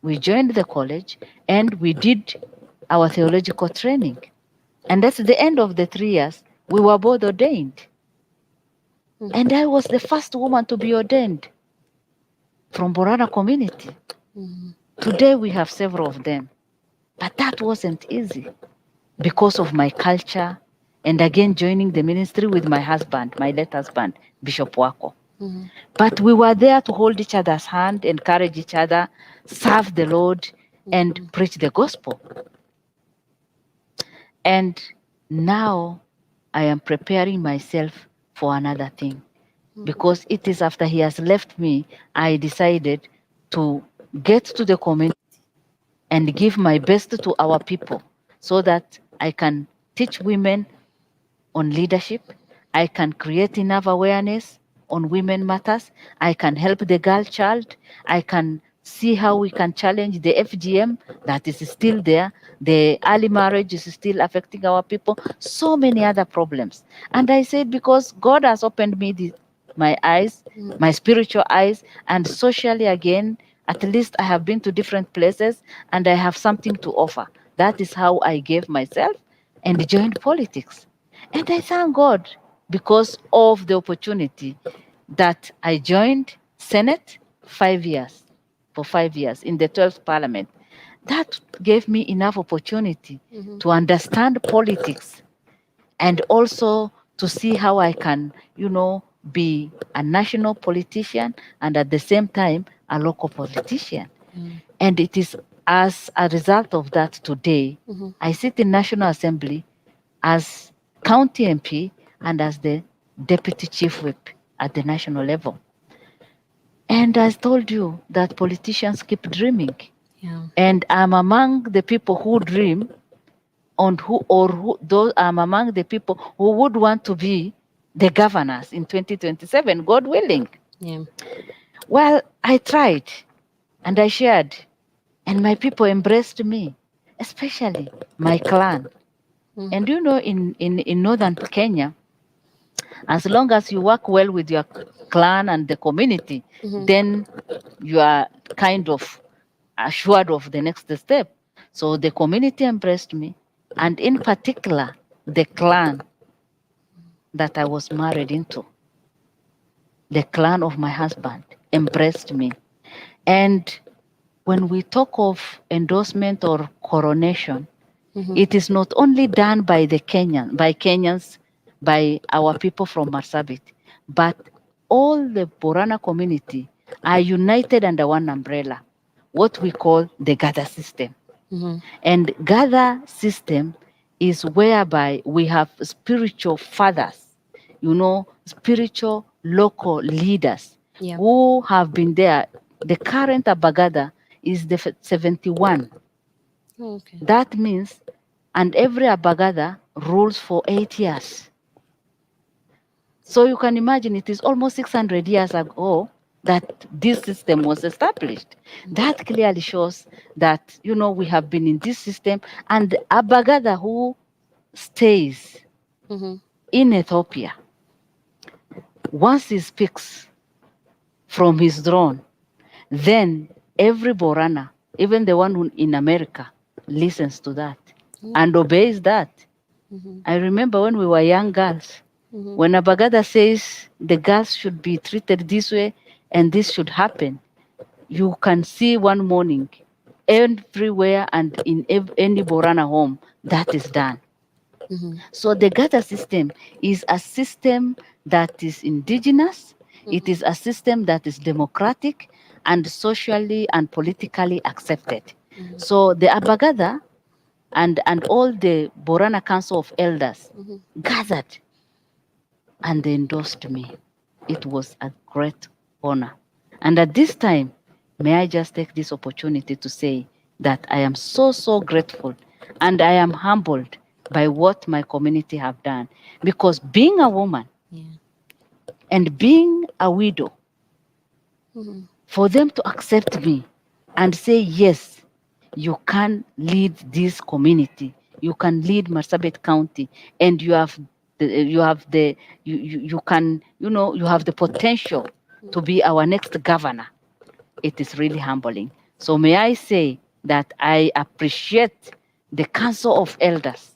We joined the college and we did our theological training. And at the end of the 3 years, we were both ordained. And I was the first woman to be ordained from Borana community. Today we have several of them. But that wasn't easy because of my culture and again joining the ministry with my husband, my late husband, Bishop Wako. But we were there to hold each other's hand, encourage each other, serve the Lord, and preach the gospel. And now I am preparing myself for another thing because it is after he has left me, I decided to get to the community and give my best to our people so that I can teach women on leadership. I can create enough awareness on women matters. I can help the girl child. I can see how we can challenge the FGM that is still there. The early marriage is still affecting our people. So many other problems. And I said, because God has opened me my eyes, my spiritual eyes, and socially again, at least I have been to different places and I have something to offer. That is how I gave myself and joined politics. And I thank God because of the opportunity that I joined Senate 5 years, for 5 years in the 12th Parliament. That gave me enough opportunity to understand politics and also to see how I can, be a national politician and at the same time a local politician. And it is as a result of that today, I sit in National Assembly as county MP and as the deputy chief whip at the national level. And I told you that politicians keep dreaming. And I'm among the people who dream I'm among the people who would want to be the governors in 2027, God willing. Well, I tried and I shared and my people embraced me, especially my clan. And in northern Kenya, as long as you work well with your clan and the community, then you are kind of assured of the next step. So the community embraced me, and in particular, the clan that I was married into, the clan of my husband, embraced me. And when we talk of endorsement or coronation, it is not only done by Kenyans, by our people from Marsabit, but all the Borana community are united under one umbrella, what we call the Gather system. And Gather system is whereby we have spiritual fathers, spiritual local leaders who have been there. The current Abagada is the 71. That means, and every Abagada rules for 8 years. So you can imagine it is almost 600 years ago that this system was established. That clearly shows that, we have been in this system, and Abagada who stays in Ethiopia, once he speaks from his throne, then every Borana, even the one in America, listens to that and obeys that. I remember when we were young girls, when Abagada says the girls should be treated this way and this should happen, you can see one morning everywhere and in any Borana home that is done. So the Gata system is a system that is indigenous. It is a system that is democratic and socially and politically accepted. So the Abagada and all the Borana Council of Elders gathered and they endorsed me. It was a great honor. And at this time, may I just take this opportunity to say that I am so, so grateful and I am humbled by what my community have done. Because being a woman and being a widow, for them to accept me and say, yes, you can lead this community, you can lead Marsabit County, and you have the potential to be our next governor. It is really humbling. So may I say that I appreciate the Council of Elders,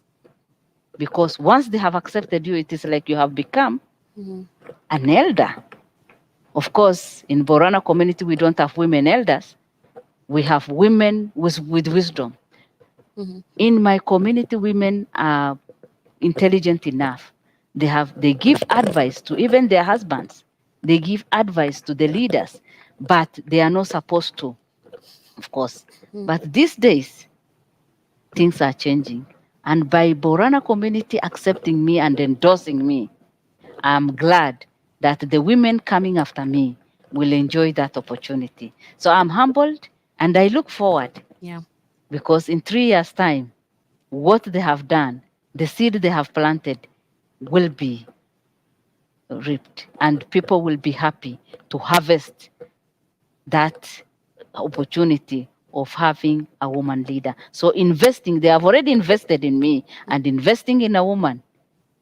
because once they have accepted you, it is like you have become an elder. Of course, in Borana community, we don't have women elders. We have women with wisdom. In my community, women are intelligent enough. They give advice to even their husbands. They give advice to the leaders, but they are not supposed to, of course. But these days, things are changing. And by Borana community accepting me and endorsing me, I'm glad that the women coming after me will enjoy that opportunity. So I'm humbled and I look forward. Yeah. Because in 3 years' time, what they have done, the seed they have planted will be reaped and people will be happy to harvest that opportunity of having a woman leader. So investing, they have already invested in me, and investing in a woman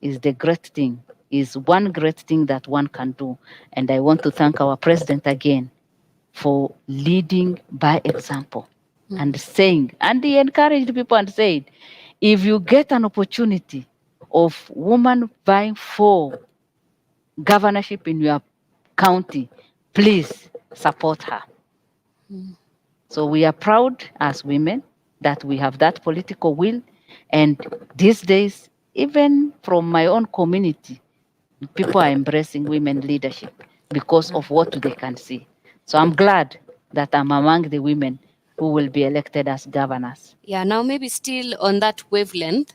is the great thing, is one great thing that one can do. And I want to thank our president again for leading by example and saying, and he encouraged people and said, if you get an opportunity of woman vying for governorship in your county, please support her. So we are proud as women that we have that political will. And these days, even from my own community, people are embracing women leadership because of what they can see. So I'm glad that I'm among the women who will be elected as governors. Yeah, now maybe still on that wavelength,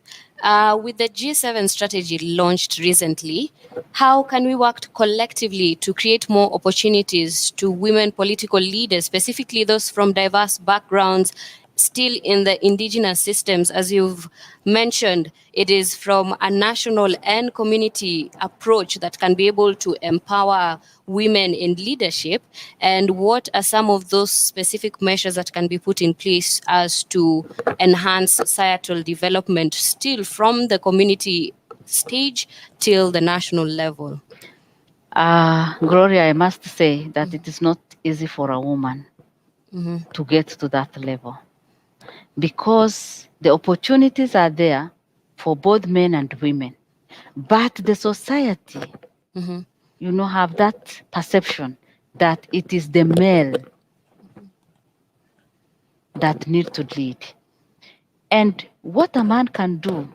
with the G7 strategy launched recently, how can we work collectively to create more opportunities to women political leaders, specifically those from diverse backgrounds, still in the indigenous systems? As you've mentioned, it is from a national and community approach that can be able to empower women in leadership. And what are some of those specific measures that can be put in place as to enhance societal development still from the community stage till the national level? Gloria, I must say that it is not easy for a woman to get to that level, because the opportunities are there for both men and women. But the society, have that perception that it is the male that need to lead. And what a man can do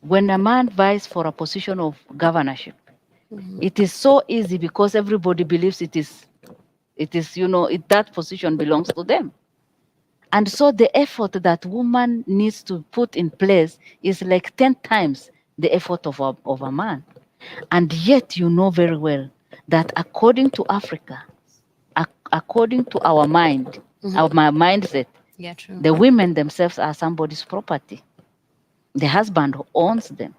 when a man vies for a position of governorship, it is so easy because everybody believes that position belongs to them. And so the effort that woman needs to put in place is like 10 times the effort of a man. And yet you know very well that according to Africa, according to our mind, our mindset, Yeah, true. the women themselves are somebody's property. The husband owns them.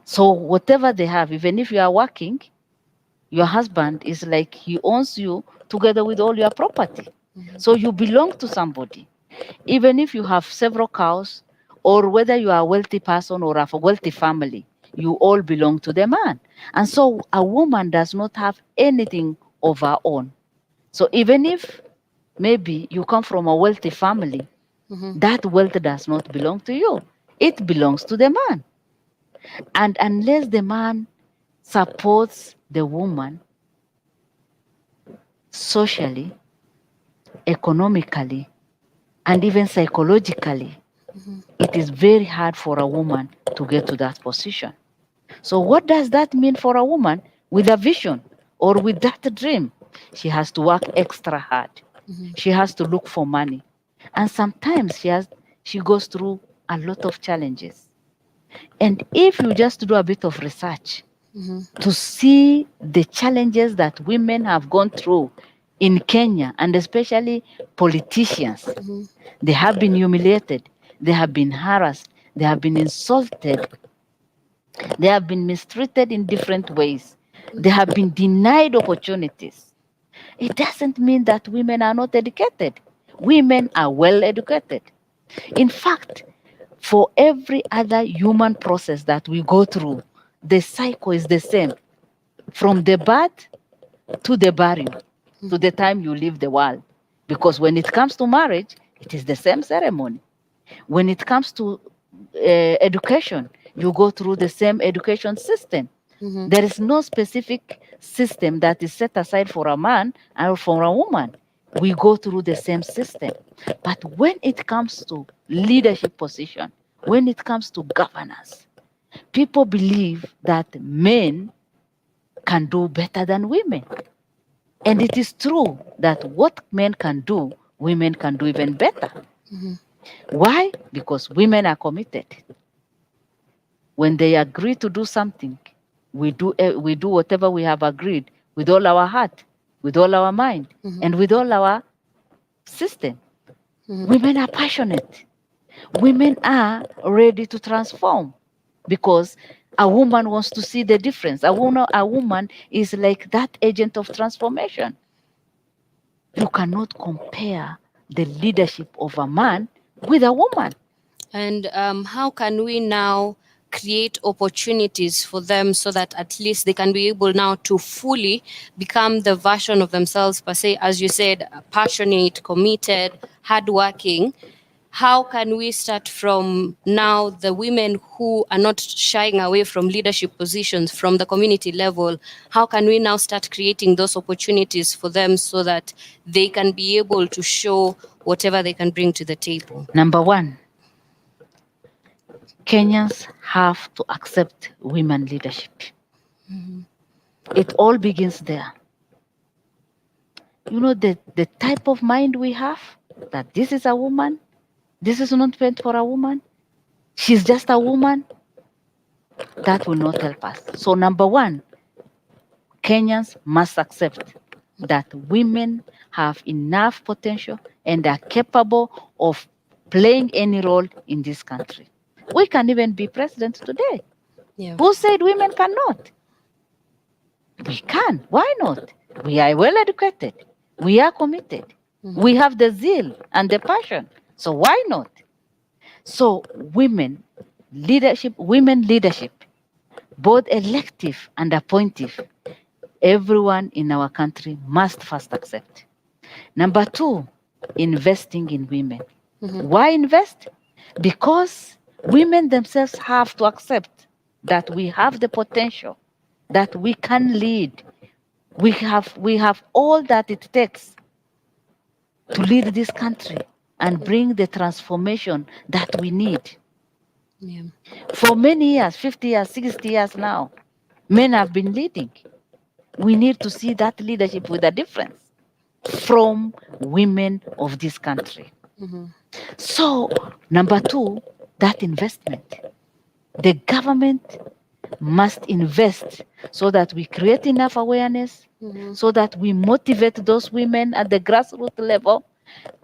So whatever they have, even if you are working, your husband is like he owns you together with all your property. So you belong to somebody. Even if you have several cows, or whether you are a wealthy person or of a wealthy family, you all belong to the man. And so a woman does not have anything of her own. So even if maybe you come from a wealthy family, that wealth does not belong to you. It belongs to the man. And unless the man supports the woman socially, economically, and even psychologically, it is very hard for a woman to get to that position. So what does that mean for a woman with a vision or with that dream? She has to work extra hard. She has to look for money. And sometimes she goes through a lot of challenges. And if you just do a bit of research to see the challenges that women have gone through in Kenya, and especially politicians, they have been humiliated, they have been harassed, they have been insulted, they have been mistreated in different ways, they have been denied opportunities. It doesn't mean that women are not educated. Women are well educated. In fact, for every other human process that we go through, the cycle is the same. From the birth to the burial, to the time you leave the world. Because when it comes to marriage, it is the same ceremony. When it comes to education, you go through the same education system. There is no specific system that is set aside for a man or for a woman. we go through the same system. But when it comes to leadership position, when it comes to governance, people believe that men can do better than women. And it is true that what men can do, women can do even better. Why? Because women are committed. When they agree to do something, we do whatever we have agreed with all our heart, with all our mind, and with all our system. Women are passionate. Women are ready to transform because a woman wants to see the difference. A woman is like that agent of transformation. You cannot compare the leadership of a man with a woman. And how can we now create opportunities for them so that at least they can be able now to fully become the version of themselves, per se, as you said, passionate, committed, hardworking? How can we start from now the women who are not shying away from leadership positions from the community level? How can we now start creating those opportunities for them so that they can be able to show whatever they can bring to the table? Number one, Kenyans have to accept women leadership. It all begins there. You know, the type of mind we have, that this is a woman, this is not meant for a woman, she's just a woman, that will not help us. So number one, Kenyans must accept that women have enough potential and are capable of playing any role in this country. We can even be president today. Yeah. Who said women cannot? We can. Why not? We are well educated. We are committed. We have the zeal and the passion. So why not? So women leadership, both elective and appointive, everyone in our country must first accept. Number two, investing in women. Why invest? Because women themselves have to accept that we have the potential, that we can lead. We have all that it takes to lead this country and bring the transformation that we need. Yeah. For many years, 50 years, 60 years now, men have been leading. We need to see that leadership with a difference from women of this country. So, number two, that investment. The government must invest so that we create enough awareness, so that we motivate those women at the grassroots level,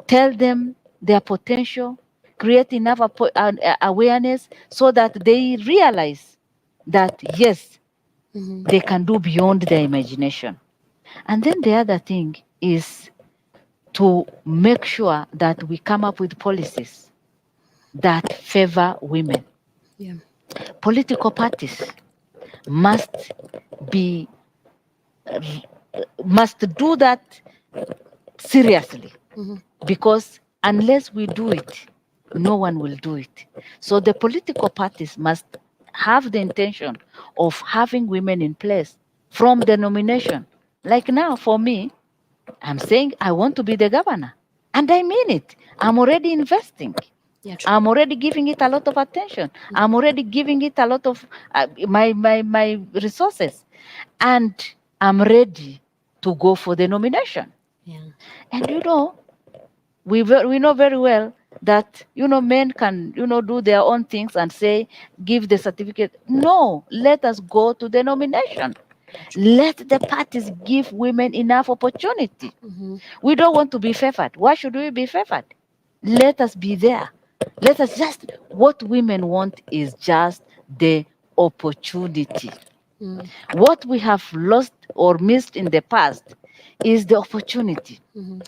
tell them their potential, create enough awareness so that they realize that, yes, they can do beyond their imagination. And then the other thing is to make sure that we come up with policies that favor women. Yeah. Political parties must do that seriously, because unless we do it, no one will do it. So the political parties must have the intention of having women in place from the nomination. Like now, for me, I'm saying I want to be the governor, and I mean it. I'm already investing. Yeah, true. I'm already giving it a lot of attention. I'm already giving it a lot of my resources, and I'm ready to go for the nomination. Yeah. And we know very well that men can do their own things and say give the certificate. No, let us go to the nomination. Let the parties give women enough opportunity. We don't want to be favored. Why should we be favored? Let us be there. Let us what women want is just the opportunity. What we have lost or missed in the past is the opportunity.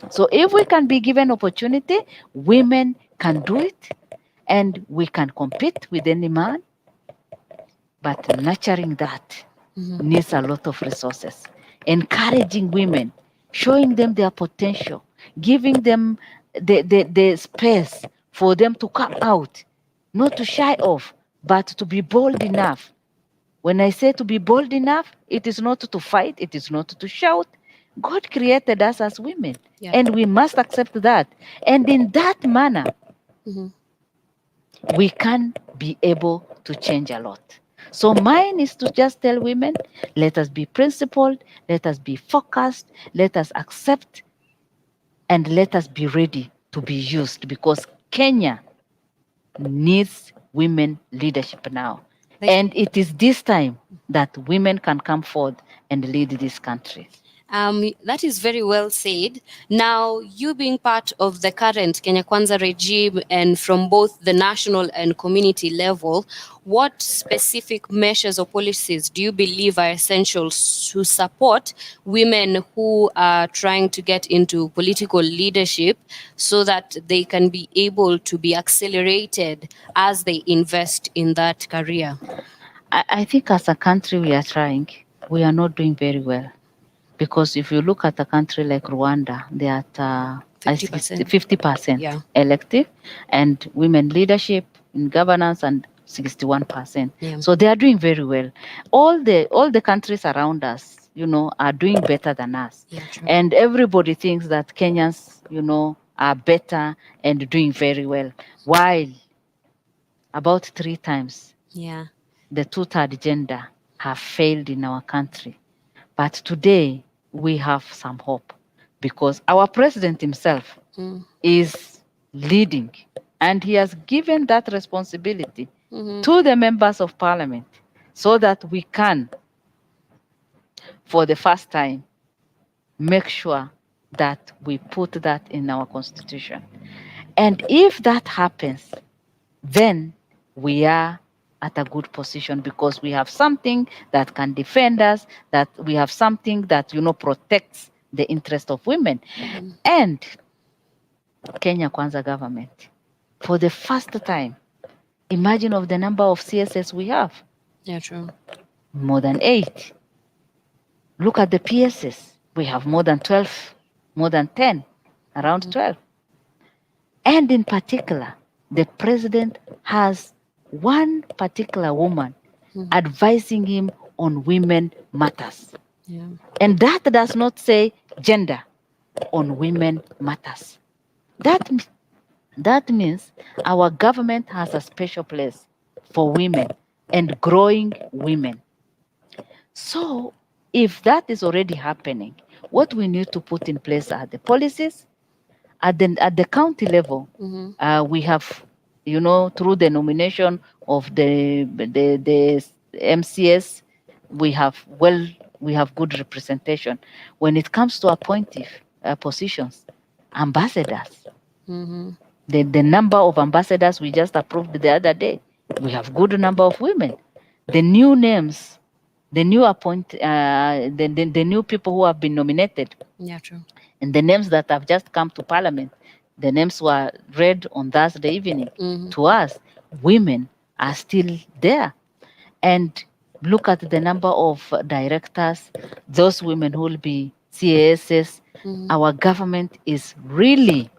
So if we can be given opportunity, women can do it, and we can compete with any man. But nurturing that needs a lot of resources. Encouraging women, showing them their potential, giving them the space for them to come out, not to shy off, but to be bold enough. When I say to be bold enough, it is not to fight, it is not to shout, God created us as women, Yeah. and we must accept that. And in that manner, Mhm. we can be able to change a lot. So mine is to just tell women, let us be principled, let us be focused, let us accept, and let us be ready to be used, because Kenya needs women leadership now. And it is this time that women can come forward and lead this country. That is very well said. Now, you being part of the current Kenya Kwanza regime and from both the national and community level, what specific measures or policies do you believe are essential to support women who are trying to get into political leadership so that they can be able to be accelerated as they invest in that career? I think as a country we are trying. We are not doing very well. Because if you look at a country like Rwanda, they are at 50% Yeah. elective, and women leadership in governance and 61%. Yeah. So they are doing very well. All the countries around us, are doing better than us. Yeah, true. And everybody thinks that Kenyans, are better and doing very well. While about 3 times Yeah. the two-third gender have failed in our country. But today, we have some hope because our president himself Mm. is leading, and he has given that responsibility Mhm. to the members of parliament so that we can, for the first time, make sure that we put that in our constitution. And if that happens, then we are at a good position because we have something that can defend us, that we have something that, protects the interest of women. And Kenya Kwanza government, for the first time, imagine of the number of CSS we have, Yeah, true. more than 8. Look at the PSS, we have more than 12, more than 10, around 12. And in particular, the president has one particular woman advising him on women matters. Yeah. And that does not say gender, on women matters. That means our government has a special place for women and growing women. So if that is already happening, what we need to put in place are the policies. At the county level, Mhm. we have, through the nomination of the MCS, we have good representation. When it comes to appointive positions, ambassadors, Mhm. the number of ambassadors we just approved the other day, we have good number of women. The new names, the new the new people who have been nominated, Yeah, true. and the names that have just come to parliament, the names were read on Thursday evening. Mhm. To us, women are still there. And look at the number of directors, those women who will be CASs. Mhm. Our government is really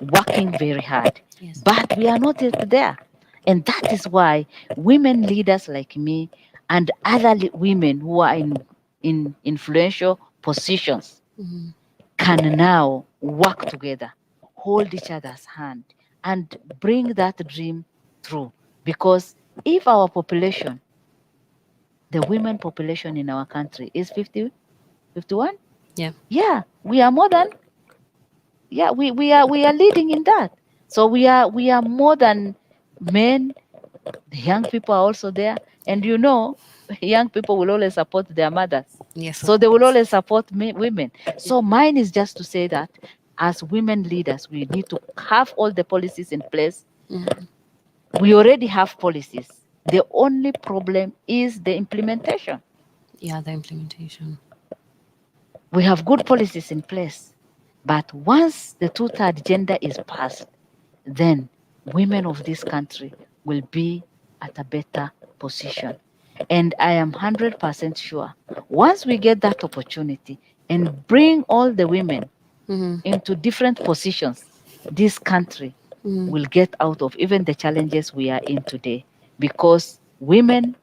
working very hard, Yes. but we are not yet there. And that is why women leaders like me and other women who are in influential positions Mhm. can now work together, hold each other's hand, and bring that dream through. Because if our population, the women population in our country is 50, 51, Yeah. yeah, we are more than, we are leading in that. So we are more than men. The young people are also there, and young people will always support their mothers. Yes. So they will always support women. So mine is just to say that as women leaders, we need to have all the policies in place. Mhm. We already have policies. The only problem is the implementation. Yeah, the implementation. We have good policies in place. But once the two-third gender is passed, then women of this country will be at a better position. And I am 100% sure once we get that opportunity and bring all the women Mhm. into different positions, this country Mhm. will get out of even the challenges we are in today, because women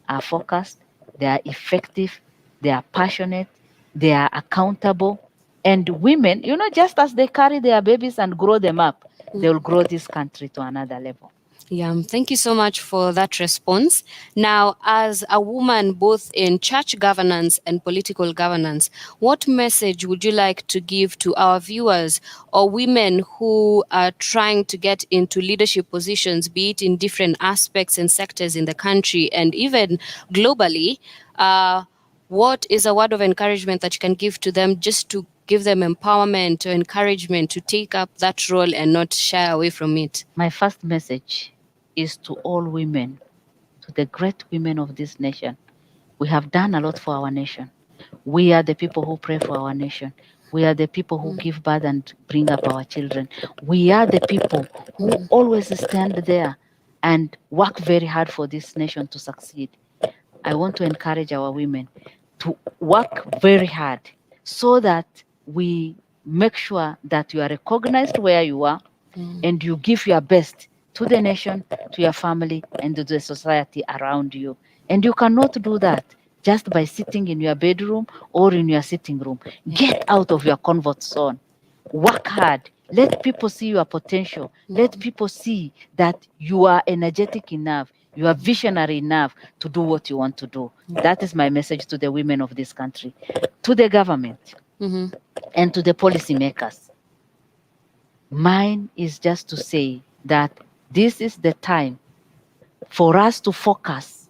are focused, they are effective, they are passionate, they are accountable. And women, just as they carry their babies and grow them up, they will grow this country to another level. Yeah, thank you so much for that response. Now, as a woman both in church governance and political governance, what message would you like to give to our viewers or women who are trying to get into leadership positions, be it in different aspects and sectors in the country and even globally? What is a word of encouragement that you can give to them just to give them empowerment or encouragement to take up that role and not shy away from it? My first message is to all women, to the great women of this nation. We have done a lot for our nation. We are the people who pray for our nation. We are the people who give birth and bring up our children. We are the people who always stand there and work very hard for this nation to succeed. I want to encourage our women to work very hard so that we make sure that you are recognized where you are and you give your best to the nation, to your family, and to the society around you. And you cannot do that just by sitting in your bedroom or in your sitting room. Get out of your comfort zone. Work hard. Let people see your potential. Let people see that you are energetic enough, you are visionary enough to do what you want to do. That is my message to the women of this country, to the government, and to the policymakers. Mine is just to say that this is the time for us to focus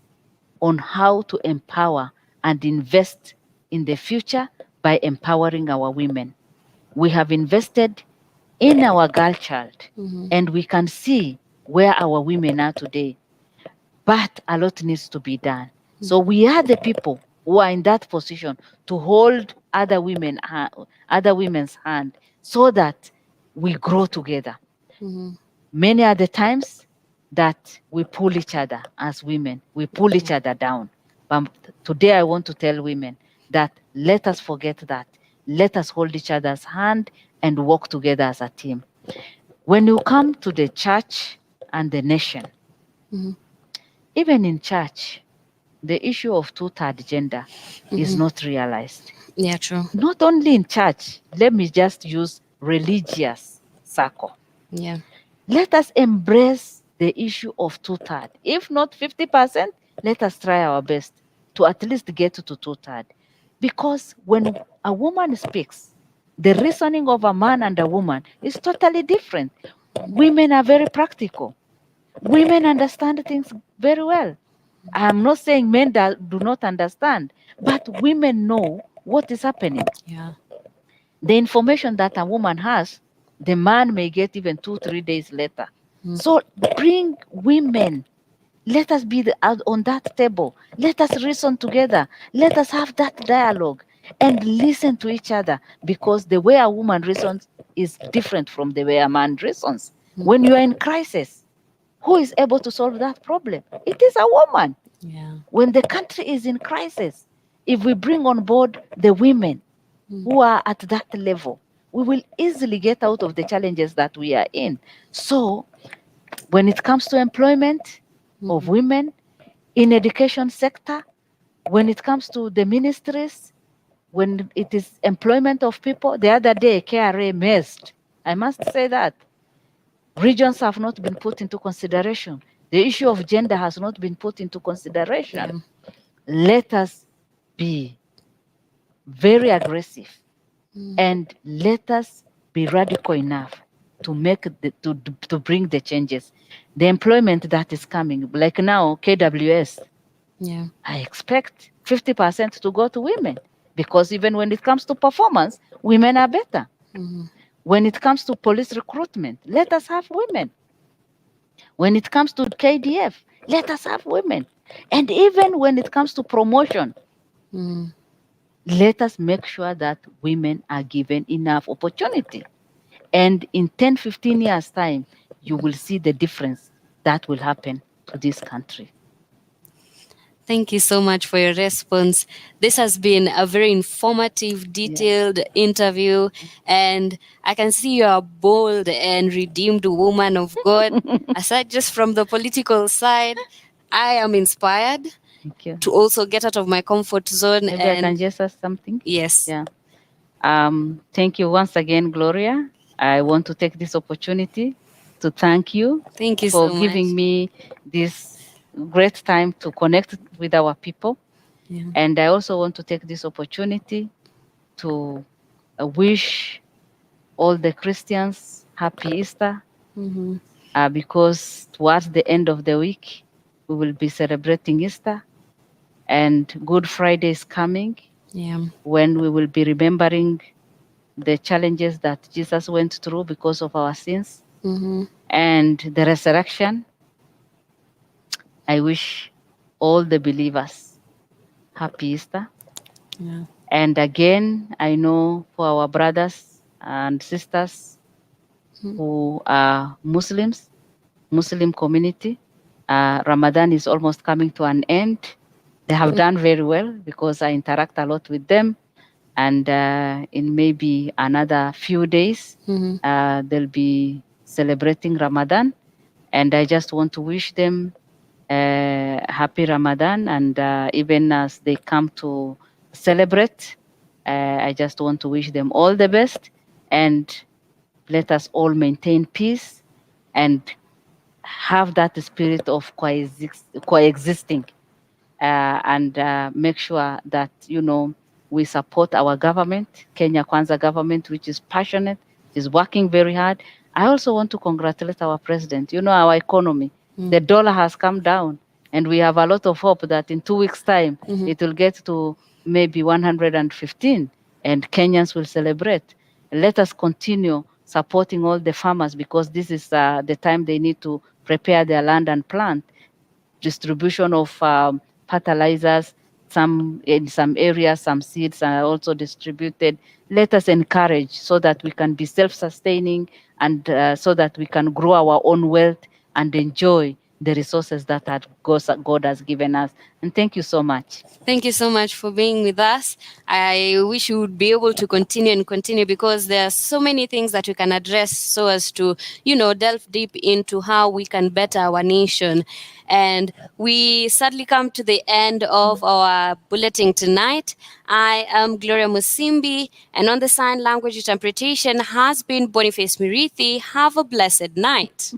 on how to empower and invest in the future by empowering our women. We have invested in our girl child, and we can see where our women are today. But a lot needs to be done. So we are the people who are in that position to hold other women's hand so that we grow together. Many are the times that we pull each other as women. We pull each other down. But today I want to tell women that let us forget that. Let us hold each other's hand and work together as a team. When you come to the church and the nation, even in church, the issue of two-third gender is not realized. Yeah, true. Not only in church, let me just use religious circle. Yeah. Let us embrace the issue of two-third. If not 50%, let us try our best to at least get to two-third. Because when a woman speaks, the reasoning of a man and a woman is totally different. Women are very practical. Women understand things very well. I'm not saying men do not understand, but women know what is happening. Yeah. The information that a woman has, the man may get even 2-3 days later. So bring women. Let us be on that table. Let us reason together. Let us have that dialogue and listen to each other, because the way a woman reasons is different from the way a man reasons. When you are in crisis, who is able to solve that problem? It is a woman. Yeah. When the country is in crisis, if we bring on board the women who are at that level, we will easily get out of the challenges that we are in. So when it comes to employment of women in education sector, when it comes to the ministries, when it is employment of people, the other day KRA missed. I must say that. Regions have not been put into consideration. The issue of gender has not been put into consideration. Let us be very aggressive and let us be radical enough to make to bring the changes. The employment that is coming, like now, KWS, Yeah. I expect 50% to go to women, because even when it comes to performance, women are better. When it comes to police recruitment, let us have women. When it comes to KDF, let us have women. And even when it comes to promotion, let us make sure that women are given enough opportunity. And in 10-15 years' time, you will see the difference that will happen to this country. Thank you so much for your response. This has been a very informative, detailed interview, and I can see you are a bold and redeemed woman of God. Aside just from the political side, I am inspired. Thank you. to also get out of my comfort zone. Maybe I can just ask something. Yes. Yeah. Thank you once again, Gloria. I want to take this opportunity to thank you Thank you for so giving much. me this great time to connect with our people. Yeah. And I also want to take this opportunity to wish all the Christians happy Easter, Mhm. because towards the end of the week, we will be celebrating Easter, and Good Friday is coming, Yeah. when we will be remembering the challenges that Jesus went through because of our sins, Mhm. and the resurrection. I wish all the believers happy Easter. Yeah. And again, I know for our brothers and sisters who are Muslims, Muslim community, Ramadan is almost coming to an end. They have done very well because I interact a lot with them. And in maybe another few days, Mhm. they'll be celebrating Ramadan. And I just want to wish them happy Ramadan. And even as they come to celebrate, I just want to wish them all the best. And let us all maintain peace and have that spirit of coexisting, and make sure that, we support our government, Kenya Kwanza government, which is passionate, is working very hard. I also want to congratulate our president. Our economy, the dollar has come down, and we have a lot of hope that in 2 weeks' time, it will get to maybe 115, and Kenyans will celebrate. Let us continue supporting all the farmers, because this is the time they need to prepare their land and plant. Distribution of fertilizers, in some areas, some seeds are also distributed. Let us encourage so that we can be self-sustaining, and so that we can grow our own wealth and enjoy the resources that God has given us. And thank you so much. Thank you so much for being with us. I wish you would be able to continue, because there are so many things that we can address so as to, delve deep into how we can better our nation. And we sadly come to the end of our bulletin tonight. I am Gloria Musimbi, and on the sign language interpretation has been Boniface Mirithi. Have a blessed night.